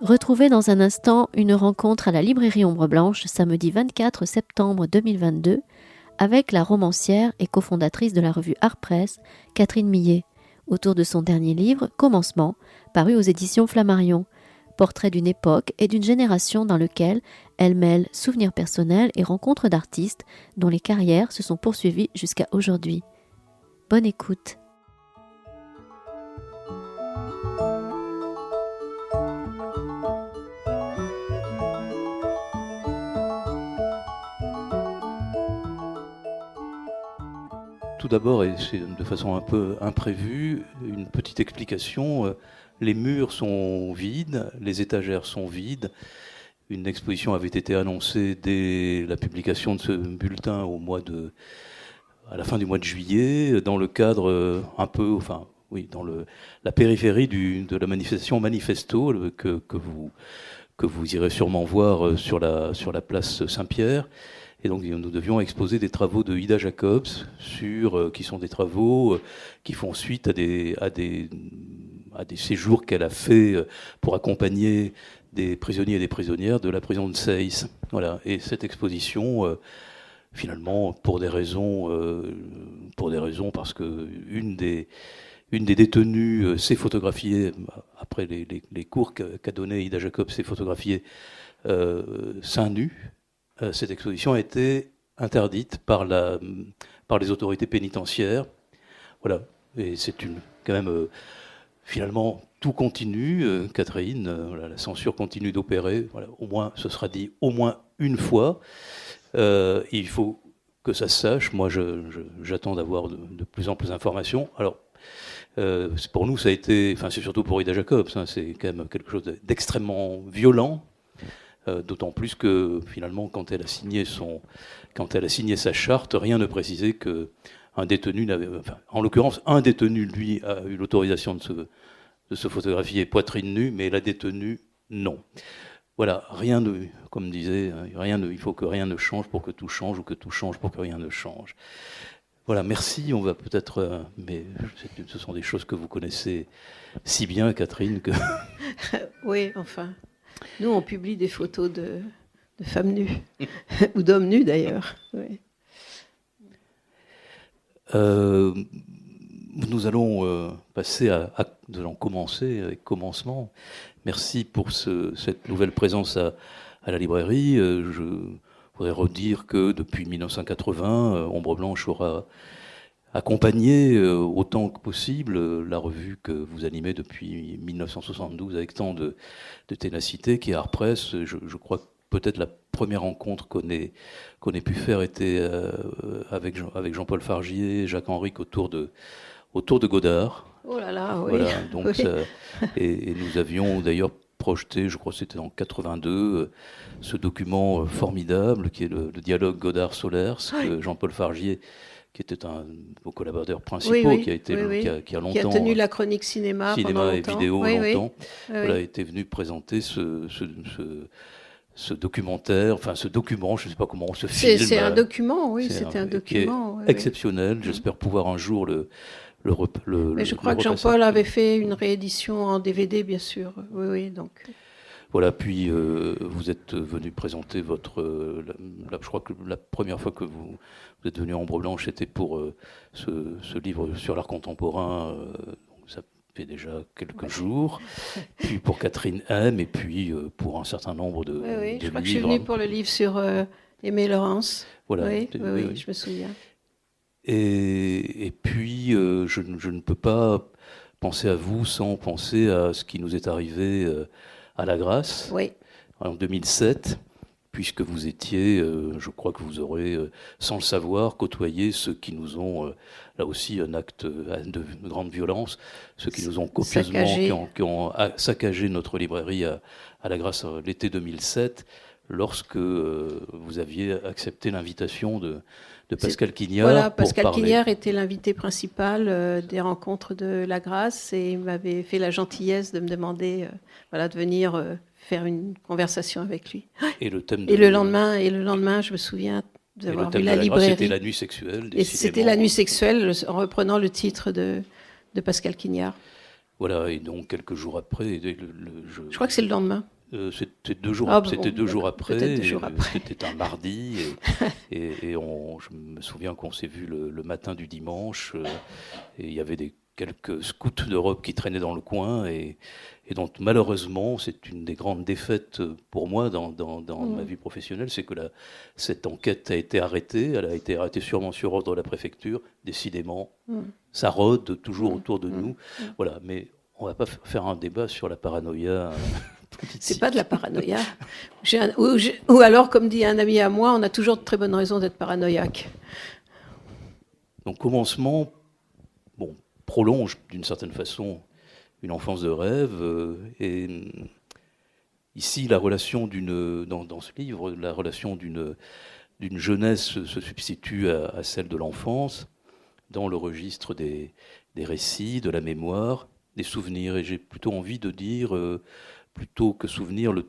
Retrouvez dans un instant une rencontre à la librairie Ombre Blanche samedi 24 septembre 2022 avec la romancière et cofondatrice de la revue Art Press, Catherine Millet, autour de son dernier livre, Commencement, paru aux éditions Flammarion, portrait d'une époque et d'une génération dans lequel elle mêle souvenirs personnels et rencontres d'artistes dont les carrières se sont poursuivies jusqu'à aujourd'hui. Bonne écoute. Tout d'abord, et c'est de façon un peu imprévue, une petite explication. Les murs sont vides, les étagères sont vides. Une exposition avait été annoncée dès la publication de ce bulletin à la fin du mois de juillet, dans le cadre dans la périphérie de la manifestation Manifesto que vous irez sûrement voir sur la place Saint-Pierre. Et donc nous devions exposer des travaux de Ida Jacobs qui sont des travaux qui font suite à des séjours qu'elle a fait pour accompagner des prisonniers et des prisonnières de la prison de Seyss. Voilà. Et cette exposition, finalement, pour des raisons, parce que une des détenues s'est photographiée après les cours qu'a donné Ida Jacobs, s'est photographiée seins nus. Cette exposition a été interdite par les autorités pénitentiaires. Voilà. Et c'est quand même, finalement, tout continue, Catherine. Voilà, la censure continue d'opérer. Voilà, au moins, ce sera dit au moins une fois. Il faut que ça se sache. Moi, j'attends d'avoir de plus en plus d'informations. Alors, pour nous, ça a été, c'est surtout pour Ida Jacobs, c'est quand même quelque chose d'extrêmement violent. D'autant plus que finalement, quand elle a signé sa charte, rien ne précisait qu'un détenu en l'occurrence, un détenu, lui, a eu l'autorisation de se photographier poitrine nue, mais la détenue, non. Voilà, comme disait, il faut que rien ne change pour que tout change, ou que tout change pour que rien ne change. Voilà, merci. On va peut-être, mais ce sont des choses que vous connaissez si bien, Catherine, que. Oui, enfin. Nous, on publie des photos de femmes nues, ou d'hommes nus d'ailleurs. Oui. Nous allons commencer avec Commencement. Merci pour cette nouvelle présence à la librairie. Je voudrais redire que depuis 1980, Ombre Blanche aura accompagné autant que possible la revue que vous animez depuis 1972 avec tant de ténacité, qui est Art Press. Je crois que peut-être la première rencontre qu'on ait pu faire était avec Jean-Paul Fargier, Jacques Henrique autour de Godard. Oh là là, oui. Voilà, donc oui. Et nous avions d'ailleurs projeté, je crois que c'était en 82, ce document formidable qui est le dialogue Godard-Solers, que Jean-Paul Fargier, qui était un de vos collaborateurs principaux, qui a été qui a longtemps, qui a tenu la chronique cinéma pendant et longtemps. vidéo longtemps, voilà, était venu présenter ce documentaire, ce document, je ne sais pas comment on se filme. C'est un document, oui, c'était un document. Exceptionnel. J'espère pouvoir un jour Mais je crois que Jean-Paul avait fait une réédition en DVD, bien sûr. Oui, donc. Voilà, puis vous êtes venu présenter je crois que la première fois que vous êtes venu à Ombre Blanche, c'était pour ce livre sur l'art contemporain, donc ça fait déjà quelques jours, puis pour Catherine M, et puis pour un certain nombre de livres. Je crois que je suis venue pour le livre sur Aimé Laurence. Voilà, oui, je me souviens. Et puis, je ne peux pas penser à vous sans penser à ce qui nous est arrivé à la Grâce, en 2007, puisque vous étiez, je crois que vous aurez, sans le savoir, côtoyé ceux qui nous ont, là aussi, un acte de grande violence, ceux qui nous ont copieusement, qui ont saccagé notre librairie à la Grâce l'été 2007, lorsque vous aviez accepté l'invitation de Pascal Quignard. Voilà, Pascal Quignard était l'invité principal des rencontres de la Grâce, et il m'avait fait la gentillesse de me demander de venir faire une conversation avec lui. Et le lendemain, je me souviens d'avoir vu la librairie. C'était la nuit sexuelle. Et c'était la nuit sexuelle, en reprenant le titre de Pascal Quignard. Voilà, et donc quelques jours après... Je crois que c'est le lendemain. C'était 2 jours, Ah, bon, c'était 2 jours après. peut-être 2 jours après. C'était un mardi. Je me souviens qu'on s'est vu le matin du dimanche. Et il y avait quelques scouts d'Europe qui traînaient dans le coin. Et donc, malheureusement, c'est une des grandes défaites pour moi dans ma vie professionnelle. C'est que cette enquête a été arrêtée. Elle a été arrêtée sûrement sur ordre de la préfecture. Décidément, ça rôde toujours autour de nous. Voilà, mais on ne va pas faire un débat sur la paranoïa. C'est pas de la paranoïa. Ou alors, comme dit un ami à moi, on a toujours de très bonnes raisons d'être paranoïaque. Donc, commencement, prolonge d'une certaine façon une enfance de rêve. Et ici, la relation dans ce livre, la relation d'une jeunesse se substitue à celle de l'enfance, dans le registre des récits, de la mémoire, des souvenirs. Et j'ai plutôt envie de dire, plutôt que souvenir, de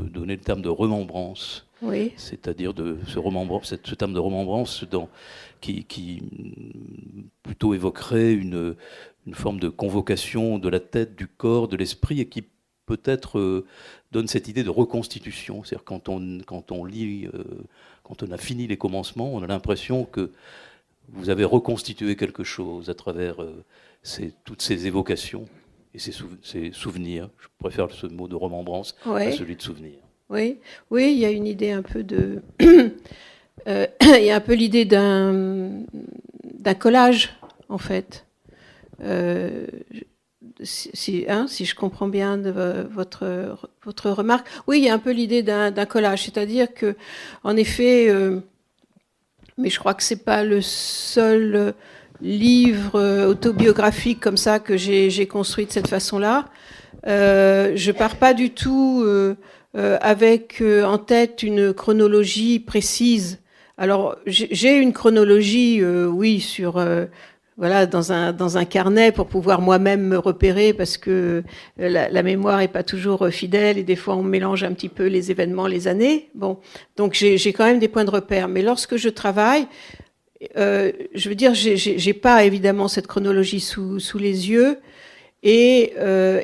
donner le terme de remembrance. Oui. C'est-à-dire ce terme de remembrance qui plutôt évoquerait une forme de convocation de la tête, du corps, de l'esprit, et qui peut-être donne cette idée de reconstitution. C'est-à-dire quand on lit, quand on a fini les commencements, on a l'impression que vous avez reconstitué quelque chose à travers toutes ces évocations et ces souvenirs. Je préfère ce mot de remembrance à celui de souvenir. Oui, il y a une idée un peu de... il y a un peu l'idée d'un collage, en fait. Si je comprends bien votre remarque. Oui, il y a un peu l'idée d'un collage. C'est-à-dire que, en effet, mais je crois que c'est pas le seul livre autobiographique comme ça que j'ai construit de cette façon-là. Je pars pas du tout... avec en tête une chronologie précise. Alors, j'ai une chronologie, oui, dans un carnet pour pouvoir moi-même me repérer, parce que la mémoire est pas toujours fidèle et des fois on mélange un petit peu les événements, les années. Bon, donc j'ai quand même des points de repère. Mais lorsque je travaille, je veux dire, j'ai pas évidemment cette chronologie sous les yeux. Et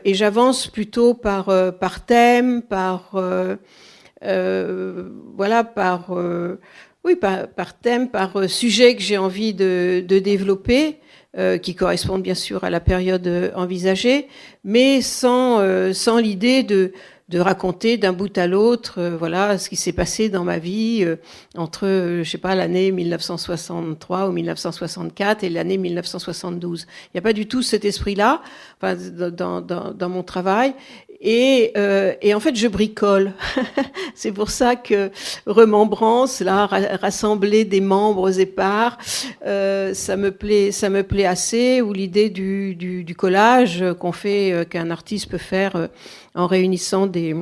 j'avance plutôt par thème, par thème, par sujet que j'ai envie de développer, qui correspondent bien sûr à la période envisagée, mais sans l'idée de raconter d'un bout à l'autre, ce qui s'est passé dans ma vie entre, je sais pas, l'année 1963 ou 1964 et l'année 1972. Il n'y a pas du tout cet esprit-là, dans mon travail. Et en fait, je bricole. C'est pour ça que remembrance, là, rassembler des membres épars, ça me plaît assez. Ou l'idée du collage qu'un artiste peut faire en réunissant des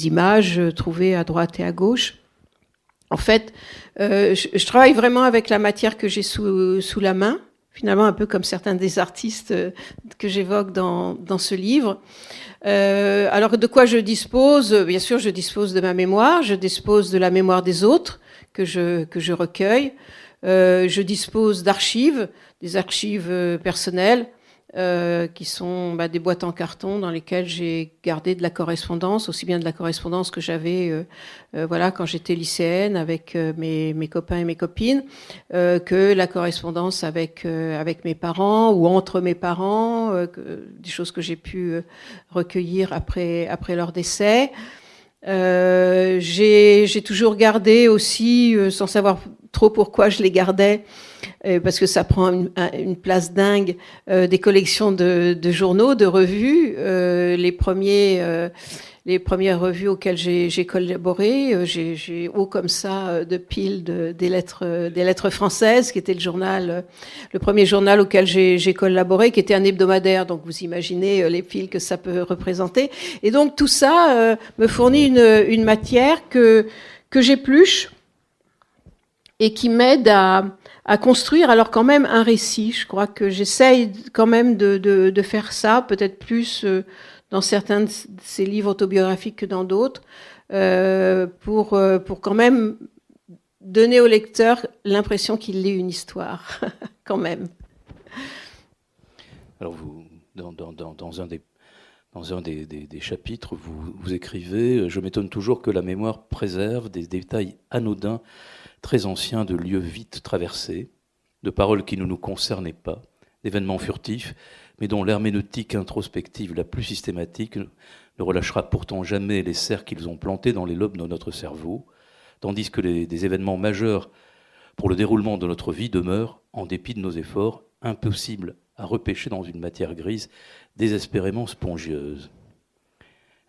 images trouvées à droite et à gauche. En fait, je travaille vraiment avec la matière que j'ai sous la main. Finalement, un peu comme certains des artistes que j'évoque dans ce livre. Alors, de quoi je dispose ? Bien sûr, je dispose de ma mémoire, je dispose de la mémoire des autres que je recueille. Je dispose d'archives, des archives personnelles, qui sont des boîtes en carton dans lesquelles j'ai gardé de la correspondance, aussi bien de la correspondance que j'avais quand j'étais lycéenne avec mes copains et mes copines, que la correspondance avec mes parents ou entre mes parents, des choses que j'ai pu recueillir après leur décès. J'ai toujours gardé aussi, sans savoir trop pourquoi je les gardais, parce que ça prend une place dingue, des collections de journaux, de revues. Les premières revues auxquelles j'ai collaboré, j'ai haut comme ça de piles des lettres françaises, qui était le premier journal auquel j'ai collaboré, qui était un hebdomadaire. Donc vous imaginez les piles que ça peut représenter. Et donc tout ça me fournit une matière que j'épluche et qui m'aide à construire, alors quand même, un récit. Je crois que j'essaye quand même de faire ça, peut-être plus dans certains de ces livres autobiographiques que dans d'autres, pour quand même donner au lecteur l'impression qu'il lit une histoire, quand même. Alors, dans un des Dans un des chapitres, vous écrivez « Je m'étonne toujours que la mémoire préserve des détails anodins, très anciens, de lieux vite traversés, de paroles qui ne nous concernaient pas, d'événements furtifs, mais dont l'herméneutique introspective la plus systématique ne relâchera pourtant jamais les serres qu'ils ont plantés dans les lobes de notre cerveau, tandis que des événements majeurs pour le déroulement de notre vie demeurent, en dépit de nos efforts, impossibles à repêcher dans une matière grise désespérément spongieuse.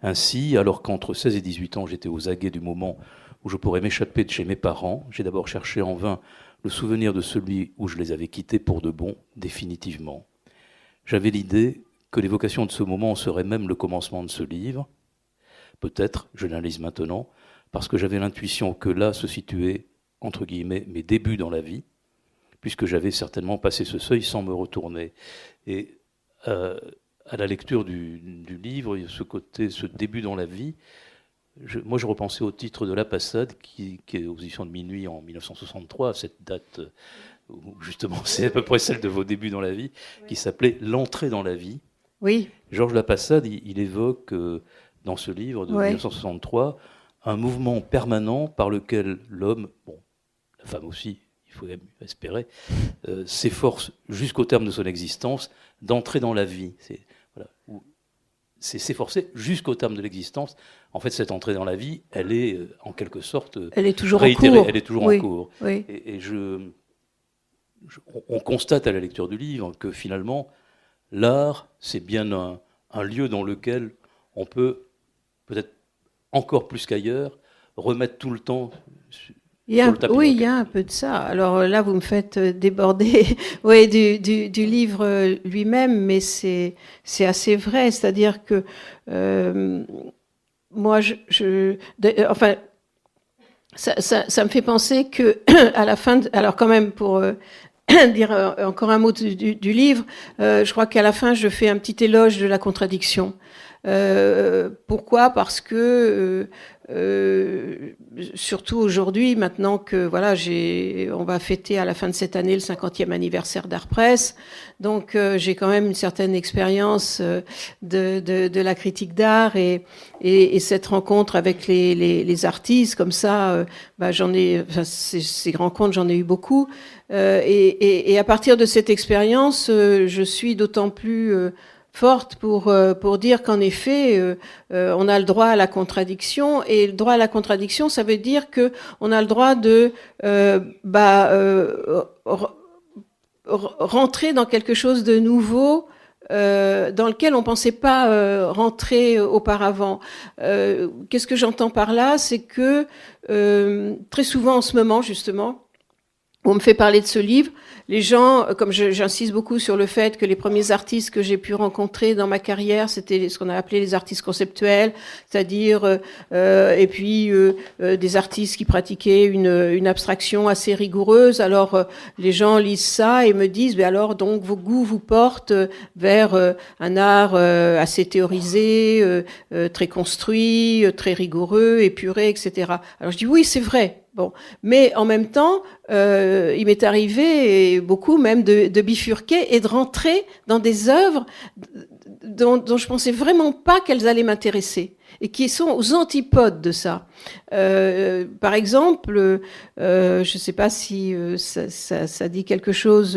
Ainsi, alors qu'entre 16 et 18 ans, j'étais aux aguets du moment où je pourrais m'échapper de chez mes parents, j'ai d'abord cherché en vain le souvenir de celui où je les avais quittés pour de bon, définitivement. J'avais l'idée que l'évocation de ce moment serait même le commencement de ce livre. Peut-être, je l'analyse maintenant, parce que j'avais l'intuition que là se situaient, entre guillemets, mes débuts dans la vie, puisque j'avais certainement passé ce seuil sans me retourner. Et à la lecture du livre, il y a ce début dans la vie. Moi, je repensais au titre de La Passade, qui est aux éditions de Minuit en 1963, à cette date où justement c'est à peu près celle de vos débuts dans la vie, qui s'appelait L'entrée dans la vie. Oui. Georges Lapassade, il évoque dans ce livre de 1963 un mouvement permanent par lequel l'homme, bon, la femme aussi, il faut espérer, s'efforce jusqu'au terme de son existence d'entrer dans la vie. C'est s'efforcer jusqu'au terme de l'existence. En fait, cette entrée dans la vie, elle est en quelque sorte elle est toujours réitérée, en cours. elle est toujours Oui. en cours. Oui. Et on constate à la lecture du livre que finalement, l'art, c'est bien un lieu dans lequel on peut, peut-être encore plus qu'ailleurs, remettre tout le temps sur le tapis. Oui, il y a un peu de ça. Alors là, vous me faites déborder du livre lui-même, mais c'est assez vrai. C'est-à-dire que moi, enfin, ça me fait penser que à la fin, alors quand même pour dire encore un mot du livre, je crois qu'à la fin, je fais un petit éloge de la contradiction. Pourquoi ? Parce que surtout aujourd'hui, maintenant que voilà, on va fêter à la fin de cette année le 50e anniversaire d'Art-Presse, donc j'ai quand même une certaine expérience de la critique d'art et cette rencontre avec les artistes comme ça, ces rencontres, j'en ai eu beaucoup, et à partir de cette expérience, je suis d'autant plus forte pour dire qu'en effet, on a le droit à la contradiction, et le droit à la contradiction, ça veut dire que on a le droit de rentrer dans quelque chose de nouveau dans lequel on pensait pas rentrer auparavant. Qu'est-ce que j'entends par là ? C'est que très souvent en ce moment, justement, on me fait parler de ce livre. Les gens, comme j'insiste beaucoup sur le fait que les premiers artistes que j'ai pu rencontrer dans ma carrière, c'était ce qu'on a appelé les artistes conceptuels, c'est-à-dire et puis des artistes qui pratiquaient une abstraction assez rigoureuse. Alors les gens lisent ça et me disent, mais alors donc vos goûts vous portent vers un art assez théorisé, très construit, très rigoureux, épuré, etc. Alors je dis oui, c'est vrai. Bon, mais en même temps, il m'est arrivé, et beaucoup même, de bifurquer et de rentrer dans des œuvres dont je pensais vraiment pas qu'elles allaient m'intéresser et qui sont aux antipodes de ça. Par exemple, je sais pas si ça dit quelque chose,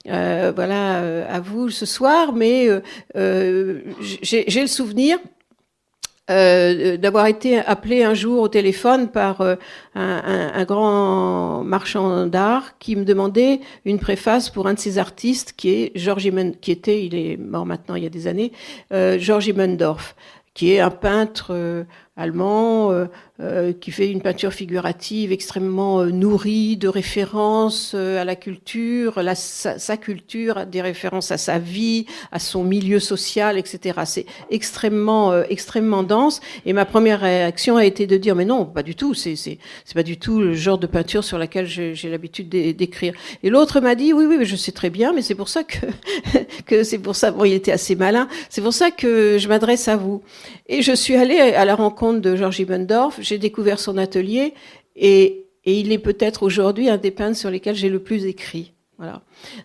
à vous ce soir, mais j'ai le souvenir d'avoir été appelé un jour au téléphone par un grand marchand d'art qui me demandait une préface pour un de ses artistes qui est il est mort maintenant il y a des années, Georg Immendorf, qui est un peintre allemand qui fait une peinture figurative extrêmement nourrie de références à la culture, sa culture, des références à sa vie, à son milieu social, etc. C'est extrêmement dense. Et ma première réaction a été de dire mais non, pas du tout. C'est pas du tout le genre de peinture sur laquelle j'ai l'habitude d'écrire. Et l'autre m'a dit oui, je sais très bien, mais c'est pour ça que c'est pour ça. Bon, il était assez malin. C'est pour ça que je m'adresse à vous. Et je suis allée à la rencontre de Georg Immendorf, j'ai découvert son atelier et il est peut-être aujourd'hui un des peintres sur lesquels j'ai le plus écrit. Voilà.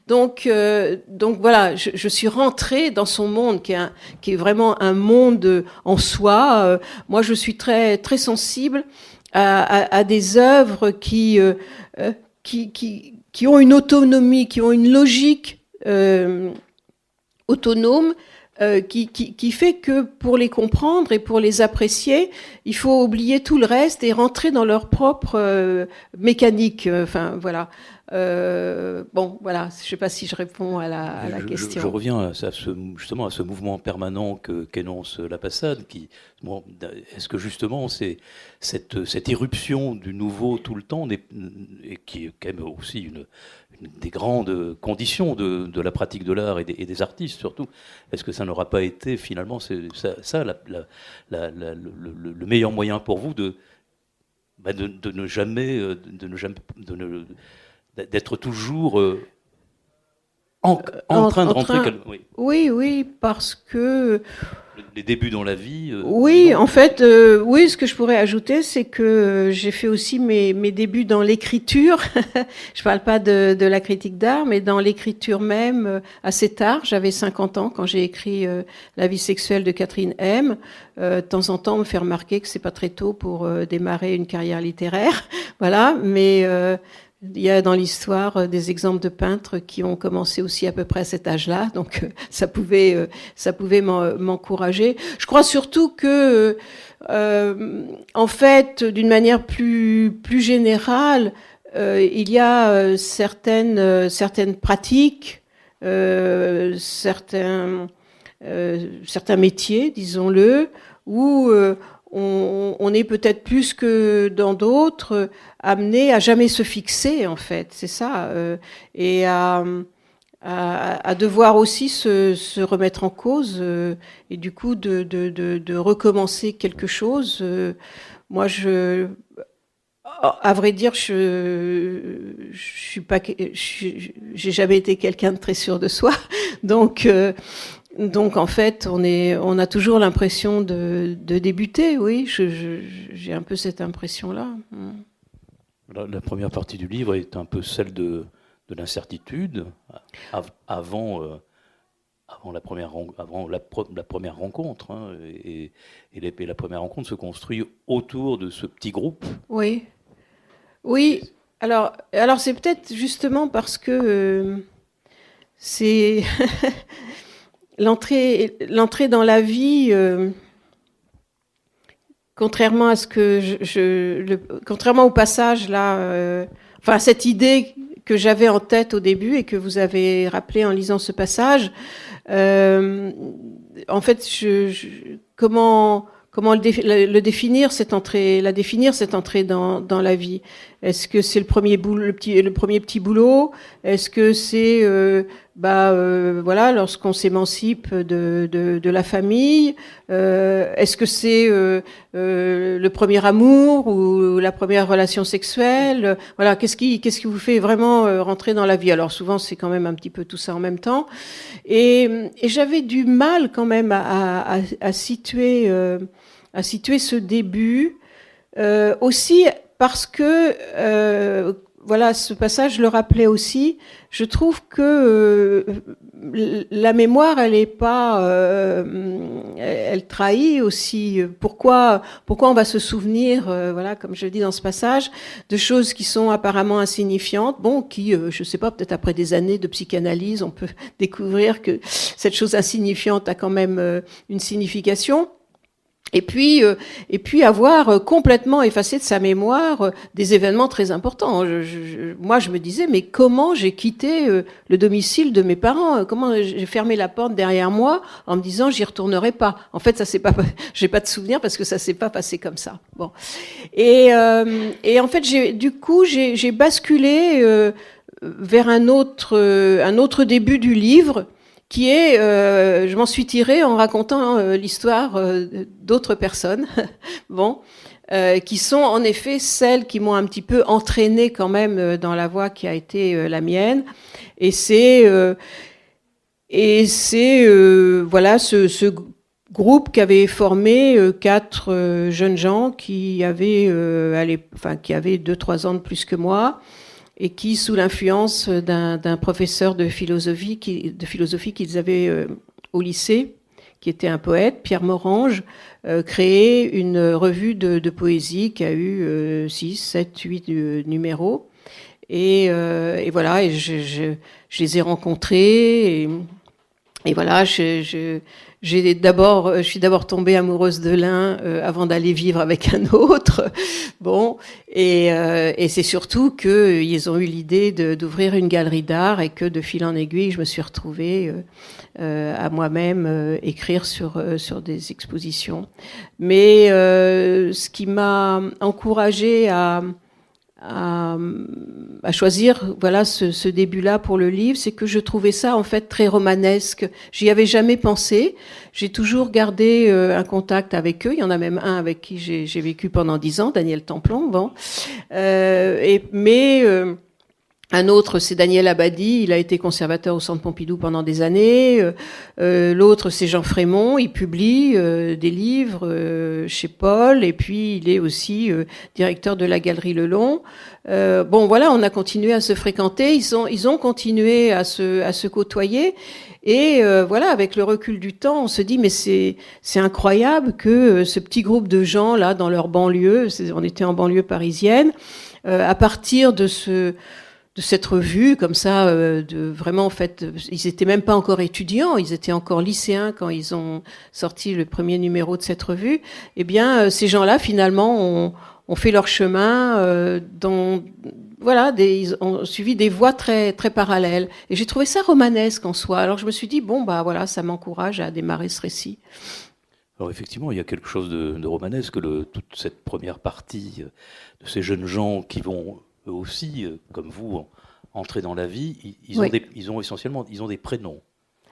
Donc voilà, je suis rentrée dans son monde qui est vraiment un monde en soi. Moi, je suis très très sensible à des œuvres qui ont une autonomie, qui ont une logique autonome. Qui fait que pour les comprendre et pour les apprécier, il faut oublier tout le reste et rentrer dans leur propre mécanique. Enfin, voilà. Bon, voilà. Je ne sais pas si je réponds à la question. Je reviens justement à ce mouvement permanent qu'énonce la Passade. Est-ce que justement c'est cette irruption du nouveau tout le temps, et qui est quand même aussi une des grandes conditions de la pratique de l'art et des artistes surtout. Est-ce que ça n'aura pas été finalement le meilleur moyen pour vous d'être toujours en train de rentrer... Oui, parce que... Les débuts dans la vie... oui, en fait, oui, ce que je pourrais ajouter, c'est que j'ai fait aussi mes débuts dans l'écriture. Je parle pas de la critique d'art, mais dans l'écriture même, assez tard. J'avais 50 ans quand j'ai écrit La vie sexuelle de Catherine M. De temps en temps, on me fait remarquer que c'est pas très tôt pour démarrer une carrière littéraire. Voilà, mais... il y a dans l'histoire des exemples de peintres qui ont commencé aussi à peu près à cet âge-là, donc ça pouvait m'encourager. Je crois surtout que, en fait, d'une manière plus générale, il y a certaines pratiques, certains métiers, disons-le, où on est peut-être plus que dans d'autres amené à jamais se fixer, en fait, c'est ça, et à devoir aussi se remettre en cause, et du coup de recommencer quelque chose. Moi, à vrai dire, j'ai jamais été quelqu'un de très sûr de soi, donc en fait, on a toujours l'impression de débuter, oui, j'ai un peu cette impression-là. La première partie du livre est un peu celle de l'incertitude, avant la première rencontre, hein, et la première rencontre se construit autour de ce petit groupe. Oui. Alors c'est peut-être justement parce que c'est l'entrée dans la vie. Contrairement à contrairement au passage là, enfin cette idée que j'avais en tête au début et que vous avez rappelé en lisant ce passage, en fait, comment le définir cette entrée, dans la vie? Est-ce que c'est le premier petit boulot? Est-ce que c'est voilà, lorsqu'on s'émancipe de la famille? Est-ce que c'est le premier amour ou la première relation sexuelle? Voilà, qu'est-ce qui vous fait vraiment rentrer dans la vie? Alors souvent c'est quand même un petit peu tout ça en même temps. Et j'avais du mal quand même à situer ce début, aussi parce que voilà, ce passage le rappelait aussi. Je trouve que la mémoire, elle trahit aussi. Pourquoi on va se souvenir, voilà, comme je le dis dans ce passage, de choses qui sont apparemment insignifiantes, qui, je sais pas, peut-être après des années de psychanalyse, on peut découvrir que cette chose insignifiante a quand même une signification. Et puis avoir complètement effacé de sa mémoire des événements très importants. Moi, je me disais, mais comment j'ai quitté le domicile de mes parents? Comment j'ai fermé la porte derrière moi en me disant, j'y retournerai pas. En fait, ça s'est pas, j'ai pas de souvenir parce que ça s'est pas passé comme ça. Bon. Et en fait, j'ai basculé vers un autre début du livre, qui est, je m'en suis tirée en racontant l'histoire d'autres personnes, qui sont en effet celles qui m'ont un petit peu entraînée quand même dans la voie qui a été la mienne. Et c'est voilà ce groupe qu'avaient formé 4 jeunes gens qui avaient 2-3 ans de plus que moi. et qui, sous l'influence d'un professeur de philosophie qu'ils avaient au lycée, qui était un poète, Pierre Morange, créé une revue de poésie qui a eu 6, 7, 8 numéros. Et voilà, et je les ai rencontrés. Et voilà, je suis d'abord tombée amoureuse de l'un avant d'aller vivre avec un autre. Bon, et c'est surtout qu'ils ont eu l'idée d'ouvrir une galerie d'art et que de fil en aiguille, je me suis retrouvée à moi-même écrire sur des expositions. Mais ce qui m'a encouragée à choisir voilà ce début-là pour le livre, c'est que je trouvais ça en fait très romanesque. J'y avais jamais pensé. J'ai toujours gardé un contact avec eux. Il y en a même un avec qui j'ai vécu pendant 10 ans, Daniel Templon. Bon, un autre, c'est Daniel Abadi. Il a été conservateur au Centre Pompidou pendant des années. L'autre, c'est Jean Frémont. Il publie des livres chez Paul. Et puis, il est aussi directeur de la Galerie Le Long. Bon, voilà, on a continué à se fréquenter. Ils ont continué à se côtoyer. Et voilà, avec le recul du temps, on se dit, mais c'est incroyable que ce petit groupe de gens, là, dans leur banlieue, on était en banlieue parisienne, à partir de cette revue, comme ça, vraiment, en fait, ils étaient même pas encore étudiants, ils étaient encore lycéens quand ils ont sorti le premier numéro de cette revue. Eh bien, ces gens-là, finalement, ont fait leur chemin voilà, ils ont suivi des voies très, très parallèles. Et j'ai trouvé ça romanesque en soi. Alors je me suis dit, bon, bah voilà, ça m'encourage à démarrer ce récit. Alors effectivement, il y a quelque chose de romanesque, toute cette première partie de ces jeunes gens qui vont eux aussi, comme vous, entrer dans la vie. Ils ont essentiellement des prénoms.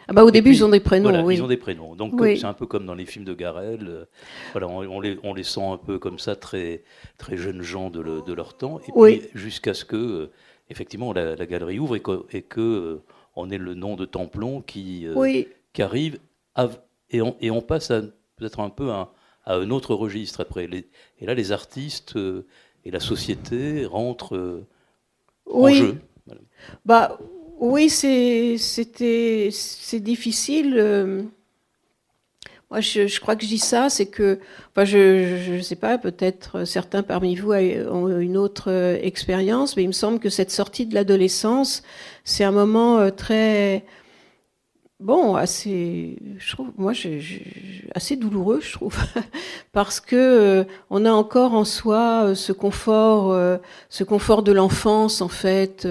Ah bah au début, ils ont des prénoms, voilà, oui. Ils ont des prénoms. Donc c'est un peu comme dans les films de Garel. Voilà, on les sent un peu comme ça, très, très jeunes gens de leur temps. Et puis jusqu'à ce que, effectivement, la galerie ouvre et que on ait le nom de Templon qui arrive. Et on passe peut-être un peu à un autre registre après. Et là, les artistes et la société rentrent en jeu. Voilà. Bah, oui, c'est difficile. Moi, je crois que je dis ça, c'est que, enfin, je sais pas, peut-être certains parmi vous ont une autre expérience, mais il me semble que cette sortie de l'adolescence, c'est un moment très, bon, assez, je trouve, moi, assez douloureux, je trouve, parce que on a encore en soi ce confort de l'enfance, en fait.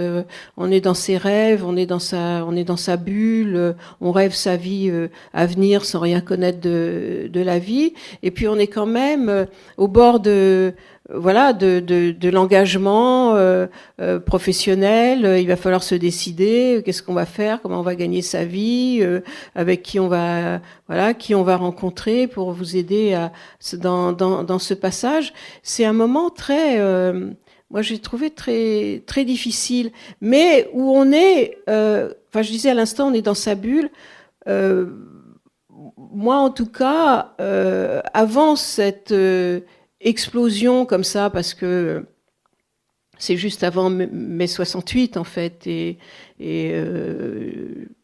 On est dans ses rêves, on est dans sa bulle, on rêve sa vie à venir sans rien connaître de la vie. Et puis on est quand même au bord de l'engagement professionnel. Il va falloir se décider, qu'est-ce qu'on va faire, comment on va gagner sa vie, avec qui on va rencontrer pour vous aider dans ce passage. C'est un moment très, moi j'ai trouvé très très difficile, mais où on est, je disais à l'instant, on est dans sa bulle. Moi en tout cas, avant cette explosion comme ça, parce que c'est juste avant mai 68 en fait, et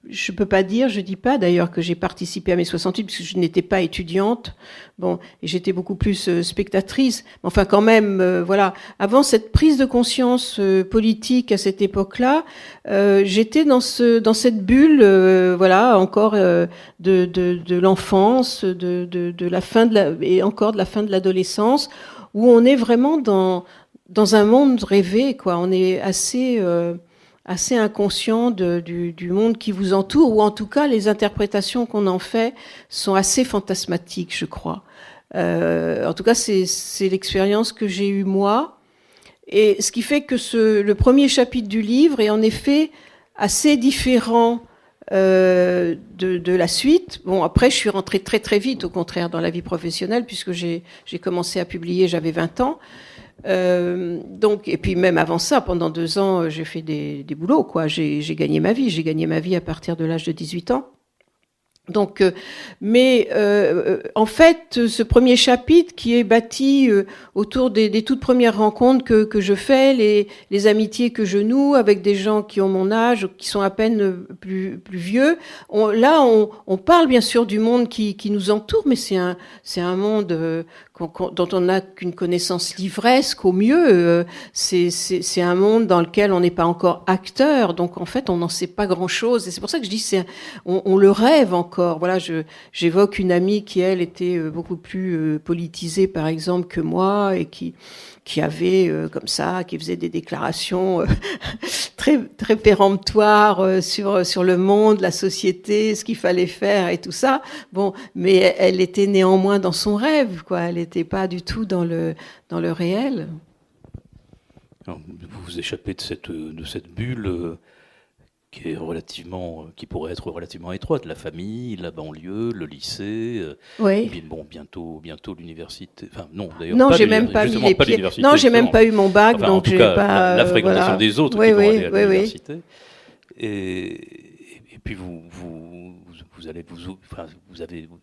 je peux pas dire, je dis pas d'ailleurs que j'ai participé à mai 68 parce que je n'étais pas étudiante, bon, et j'étais beaucoup plus spectatrice, enfin quand même, voilà, avant cette prise de conscience politique à cette époque-là, j'étais dans cette bulle, voilà, encore de l'enfance, de la fin et encore de la fin de l'adolescence, où on est vraiment dans un monde rêvé, quoi. On est assez inconscient du monde qui vous entoure, ou en tout cas, les interprétations qu'on en fait sont assez fantasmatiques, je crois. En tout cas, c'est l'expérience que j'ai eue moi. Et ce qui fait que le premier chapitre du livre est en effet assez différent de la suite. Bon, après, je suis rentrée très très vite, au contraire, dans la vie professionnelle, puisque j'ai commencé à publier, j'avais 20 ans. Donc, et puis même avant ça, pendant 2 ans, j'ai fait des boulots, quoi. J'ai gagné ma vie. J'ai gagné ma vie à partir de l'âge de 18 ans. Donc, en fait, ce premier chapitre qui est bâti autour des toutes premières rencontres que je fais, les amitiés que je noue avec des gens qui ont mon âge, qui sont à peine plus vieux, on parle bien sûr du monde qui nous entoure, mais c'est un monde dont on n'a qu'une connaissance livresque au mieux. C'est un monde dans lequel on n'est pas encore acteur, donc en fait, on n'en sait pas grand-chose. Et c'est pour ça que je dis, on le rêve encore. Voilà, j'évoque une amie qui, elle, était beaucoup plus politisée, par exemple, que moi, et qui avait, comme ça, qui faisait des déclarations très, très péremptoires sur le monde, la société, ce qu'il fallait faire et tout ça. Bon, mais elle était néanmoins dans son rêve, quoi. Elle n'était pas du tout dans le réel. Alors, vous vous échappez de cette bulle qui pourrait être relativement étroite, la famille, la banlieue, le lycée, oui. Et bon, bientôt l'université. Enfin, non, d'ailleurs. Non, j'ai même pas mis les pieds. Non, j'ai même pas eu mon bac, enfin, donc j'ai pas. La fréquentation voilà. des autres qui vont aller à l'université. Et puis vous avez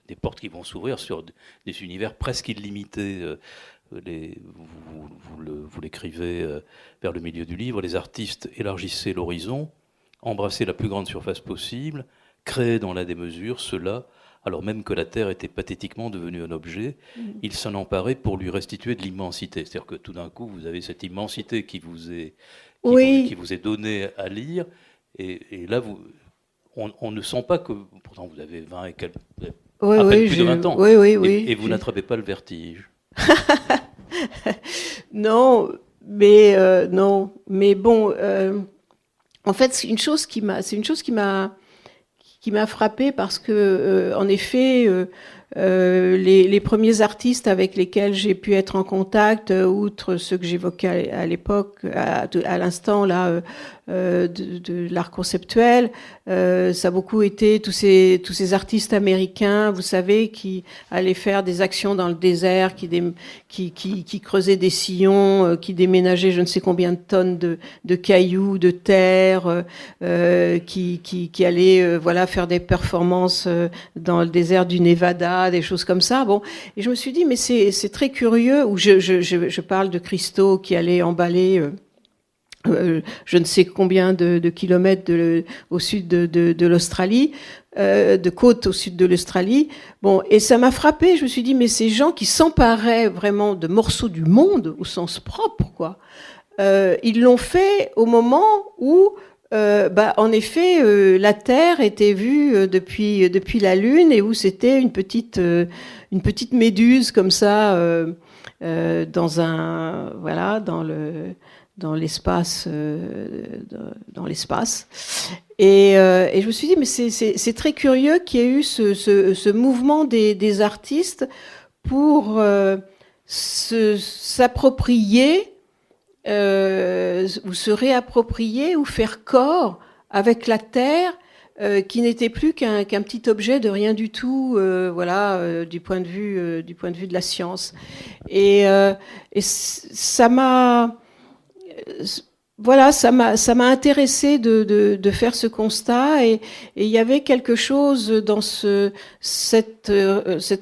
des portes qui vont s'ouvrir sur des univers presque illimités. Vous l'écrivez vers le milieu du livre. Les artistes élargissaient l'horizon, embrasser la plus grande surface possible, créer dans la démesure cela, alors même que la Terre était pathétiquement devenue un objet, il s'en emparait pour lui restituer de l'immensité. C'est-à-dire que tout d'un coup, vous avez cette immensité qui vous est donnée à lire, et là, on ne sent pas que, pourtant vous avez 20 et quelques, à peine plus de 20 ans, et vous n'attrapez pas le vertige. Non, mais bon... En fait, c'est une chose qui m'a frappée parce que, en effet, les premiers artistes avec lesquels j'ai pu être en contact, outre ceux que j'évoquais à l'époque, à l'instant là, de l'art conceptuel, ça a beaucoup été tous ces artistes américains, vous savez, qui allaient faire des actions dans le désert, qui creusaient des sillons, qui déménageaient je ne sais combien de tonnes de cailloux, de terre, qui allaient voilà faire des performances dans le désert du Nevada, des choses comme ça. Bon, et je me suis dit mais c'est très curieux. Ou je parle de Christo qui allait emballer je ne sais combien de kilomètres au sud de l'Australie, de côte au sud de l'Australie. Bon, et ça m'a frappé. Je me suis dit, mais ces gens qui s'emparaient vraiment de morceaux du monde au sens propre, quoi, ils l'ont fait au moment où, en effet, la Terre était vue depuis la Lune et où c'était une petite méduse comme ça dans l'espace, et je me suis dit mais c'est très curieux qu'il y ait eu ce mouvement des artistes pour s'approprier ou se réapproprier ou faire corps avec la Terre, qui n'était plus qu'un petit objet de rien du tout, du point de vue de la science, et ça m'a ça m'a intéressé de faire ce constat, et il y avait quelque chose dans cette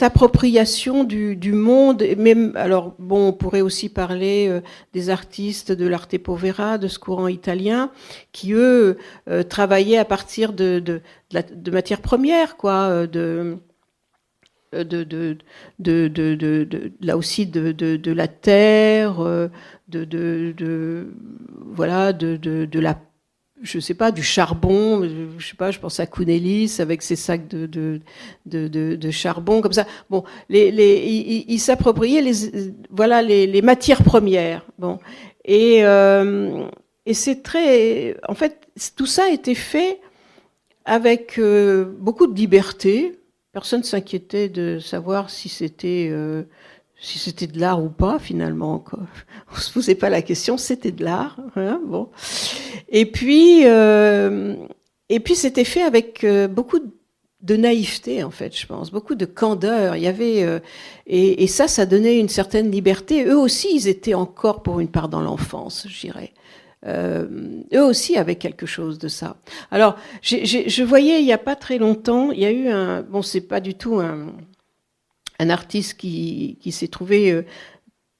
appropriation du monde. Même, alors bon, on pourrait aussi parler des artistes de l'arte povera, de ce courant italien, qui eux travaillaient à partir de matières premières, quoi, là aussi de la terre, de la, je sais pas, du charbon, je sais pas, je pense à Kounelis avec ses sacs de charbon comme ça. Bon, ils s'appropriaient les matières premières. Bon, et c'est très, en fait, tout ça a été fait avec beaucoup de liberté. Personne ne s'inquiétait de savoir si c'était de l'art ou pas, finalement. Quoi. On ne se posait pas la question, c'était de l'art. Hein, bon. Et puis c'était fait avec beaucoup de naïveté, en fait, je pense, beaucoup de candeur. Il y avait, et ça donnait une certaine liberté. Eux aussi, ils étaient encore, pour une part, dans l'enfance, je dirais. eux aussi avaient quelque chose de ça. Alors, je voyais il n'y a pas très longtemps, il y a eu c'est pas du tout un artiste qui s'est trouvé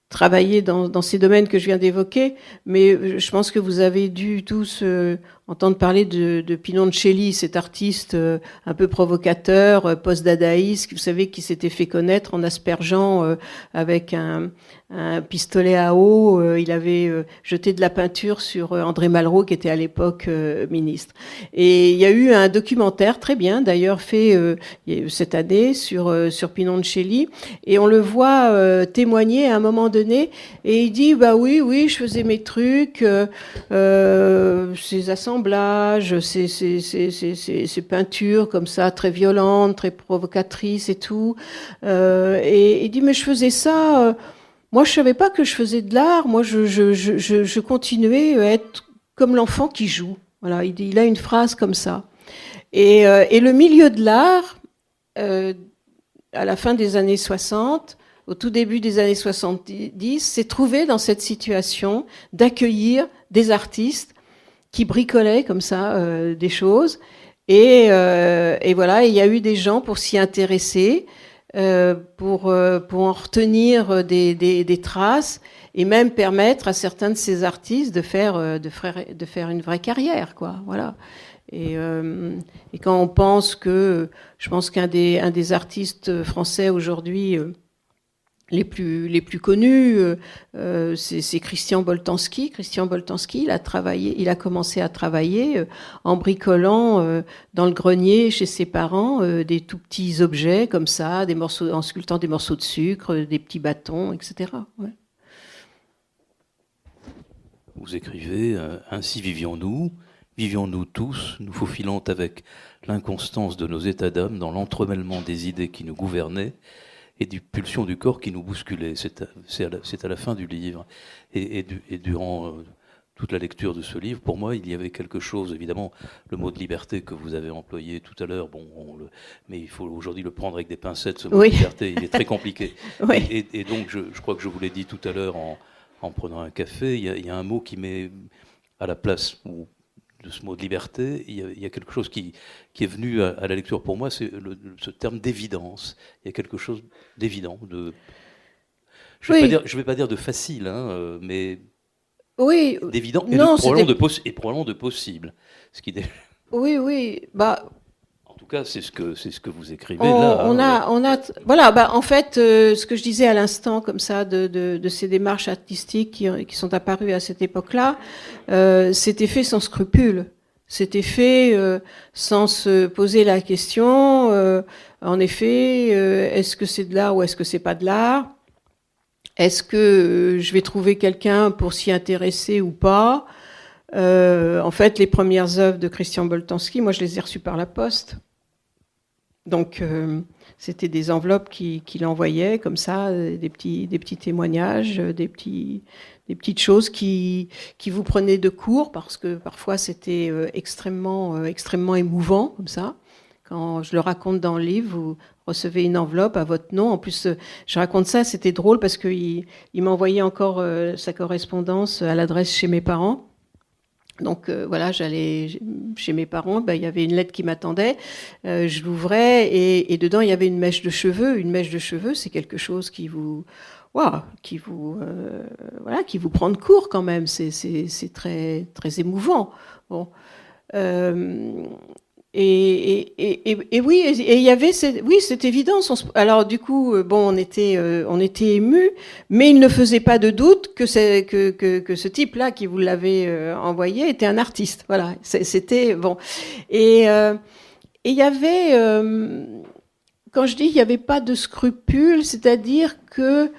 travailler dans ces domaines que je viens d'évoquer, mais je pense que vous avez dû tous entendre parler de Pinoncelli, cet artiste un peu provocateur, post-dadaïste, vous savez, qui s'était fait connaître en aspergeant avec un pistolet à eau. Il avait jeté de la peinture sur André Malraux, qui était à l'époque ministre. Et il y a eu un documentaire, très bien d'ailleurs, fait cette année sur Pinoncelli, et on le voit témoigner à un moment donné, et il dit, bah oui, je faisais mes trucs, ces assemblages, ces peintures comme ça, très violentes, très provocatrices et tout. Et il dit, mais je faisais ça... moi, je savais pas que je faisais de l'art. Moi, je continuais à être comme l'enfant qui joue. Voilà, il a une phrase comme ça. Et le milieu de l'art, à la fin des années 60, au tout début des années 70, s'est trouvé dans cette situation d'accueillir des artistes qui bricolaient comme ça des choses. Et voilà, il y a eu des gens pour s'y intéresser. Pour en retenir des traces et même permettre à certains de ces artistes de faire une vraie carrière, quoi. Voilà. Et quand on pense je pense qu'un des artistes français aujourd'hui les plus connus, c'est Christian Boltanski. Christian Boltanski, il a commencé à travailler en bricolant dans le grenier chez ses parents des tout petits objets comme ça, en sculptant des morceaux de sucre, des petits bâtons, etc. Ouais. Vous écrivez « Ainsi vivions-nous tous, nous faufilant avec l'inconstance de nos états d'âme dans l'entremêlement des idées qui nous gouvernaient et des pulsions du corps qui nous bousculaient ». C'est à la fin du livre. Et durant toute la lecture de ce livre, pour moi, il y avait quelque chose, évidemment, le mot de liberté que vous avez employé tout à l'heure, mais il faut aujourd'hui le prendre avec des pincettes, ce mot de liberté, il est très compliqué. Oui. Et donc, je crois que je vous l'ai dit tout à l'heure en prenant un café, il y a un mot qui met à la place de ce mot de liberté, il y a quelque chose qui est venu à la lecture pour moi, c'est ce terme d'évidence. Il y a quelque chose d'évident, je ne vais pas dire de facile, mais d'évident et probablement de possible. Ce qui Oui. En tout cas, c'est ce que vous écrivez là. En fait, ce que je disais à l'instant, comme ça, de ces démarches artistiques qui sont apparues à cette époque-là, c'était fait sans scrupule. C'était fait sans se poser la question. En effet, est-ce que c'est de l'art ou est-ce que c'est pas de l'art ? Est-ce que je vais trouver quelqu'un pour s'y intéresser ou pas ? En fait, les premières œuvres de Christian Boltanski, moi, je les ai reçues par la poste. Donc, c'était des enveloppes qu'il envoyait comme ça, des petits témoignages, des petites choses qui vous prenaient de court, parce que parfois c'était extrêmement émouvant comme ça. Quand je le raconte dans le livre, vous recevez une enveloppe à votre nom. En plus, je raconte ça, c'était drôle parce qu'il m'envoyait encore sa correspondance à l'adresse chez mes parents. Donc voilà, j'allais chez mes parents, il y avait une lettre qui m'attendait, je l'ouvrais et dedans il y avait une mèche de cheveux. Une mèche de cheveux, c'est quelque chose qui vous prend de court quand même. C'est très très émouvant. Bon. Et oui, et il y avait cette évidence. Alors du coup, on était émus, mais il ne faisait pas de doute que ce type-là qui vous l'avait envoyé était un artiste. Voilà, c'était bon. Et il y avait, quand je dis il n'y avait pas de scrupules, c'est-à-dire que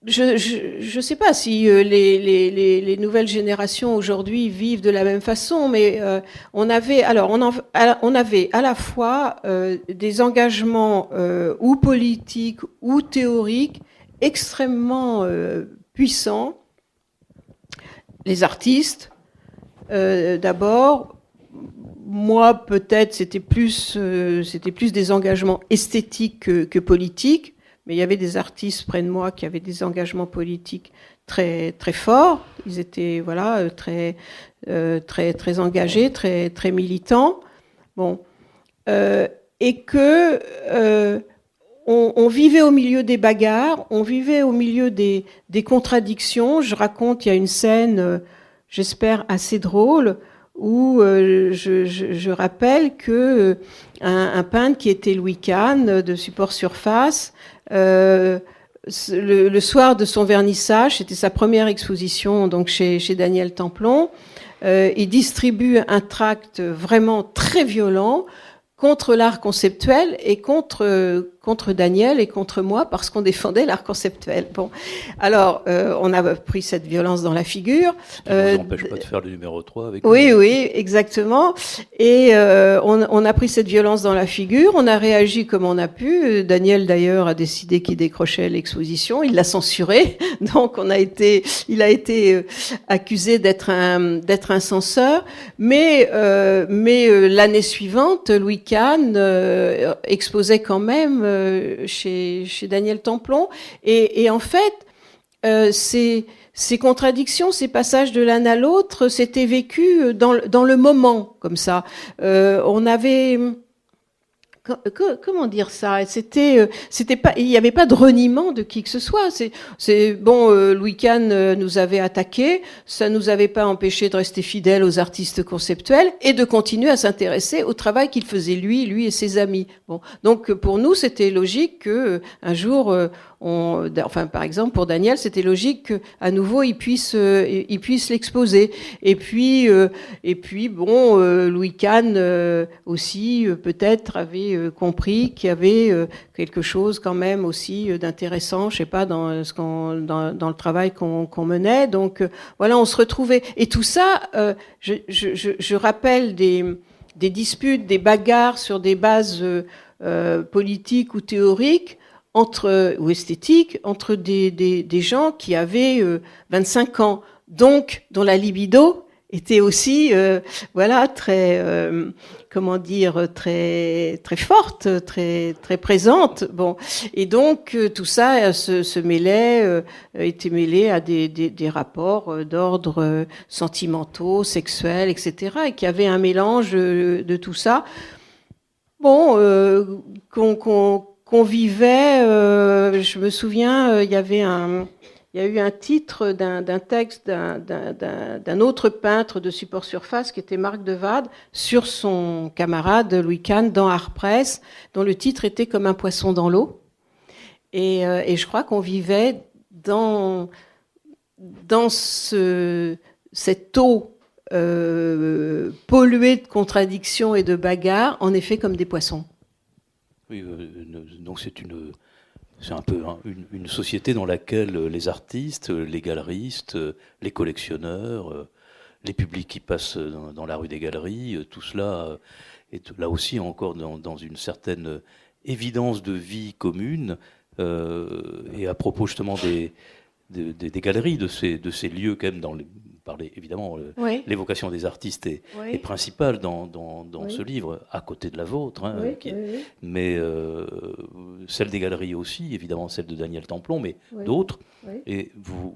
je ne sais pas si les nouvelles générations aujourd'hui vivent de la même façon, mais on avait à la fois des engagements ou politiques ou théoriques extrêmement puissants. Les artistes, d'abord, moi peut-être c'était plus des engagements esthétiques que politiques. Mais il y avait des artistes près de moi qui avaient des engagements politiques très très forts. Ils étaient voilà très très engagés, très militants. Bon, et que on vivait au milieu des bagarres, on vivait au milieu des contradictions. Je raconte, il y a une scène, j'espère assez drôle, où je rappelle que un peintre qui était Louis Kahn de Support Surface, le soir de son vernissage, c'était sa première exposition donc chez Daniel Templon, il distribue un tract vraiment très violent contre l'art conceptuel et contre Daniel et contre moi parce qu'on défendait l'art conceptuel. Bon, alors on a pris cette violence dans la figure. Ça ne nous empêche pas de faire le numéro 3 avec oui, nous. Oui, exactement. Et on a pris cette violence dans la figure, on a réagi comme on a pu. Daniel d'ailleurs a décidé qu'il décrochait l'exposition, il l'a censuré, donc il a été accusé d'être un censeur. Mais l'année suivante, Louis Kahn exposait quand même chez Daniel Templon, et en fait, ces contradictions, ces passages de l'un à l'autre, c'était vécu dans le moment, comme ça. On avait... Comment dire ça? C'était pas, il n'y avait pas de reniement de qui que ce soit. Louis Kahn nous avait attaqués, ça nous avait pas empêché de rester fidèles aux artistes conceptuels et de continuer à s'intéresser au travail qu'il faisait lui et ses amis. Bon, donc pour nous, c'était logique que un jour, par exemple pour Daniel, c'était logique qu'à nouveau il puisse l'exposer. Et puis Louis Kahn aussi peut-être avait compris qu'il y avait quelque chose quand même aussi d'intéressant, je sais pas, dans le travail qu'on menait. Donc voilà, on se retrouvait. Et tout ça, je rappelle des disputes, des bagarres sur des bases politiques ou théoriques ou esthétiques entre des gens qui avaient 25 ans, donc dont la libido était aussi très très très forte, très très présente. Bon, et donc tout ça se mêlait, était mêlé à des rapports d'ordre sentimentaux, sexuels, etc., et qu'il y avait un mélange de tout ça. Bon, qu'on vivait. Je me souviens, il y a eu un titre d'un texte d'un autre peintre de Support Surface qui était Marc Devade sur son camarade Louis Kahn dans Art Press, dont le titre était Comme un poisson dans l'eau. Et je crois qu'on vivait dans cette eau polluée de contradictions et de bagarres, en effet comme des poissons. Oui, donc c'est un peu une société dans laquelle les artistes, les galeristes, les collectionneurs, les publics qui passent dans la rue des galeries, tout cela est là aussi encore dans une certaine évidence de vie commune. Et à propos justement des galeries, de ces lieux quand même évidemment, oui. L'évocation des artistes est principale dans ce livre, à côté de la vôtre, hein, mais celle des galeries aussi, évidemment celle de Daniel Templon, mais d'autres. Oui. Et vous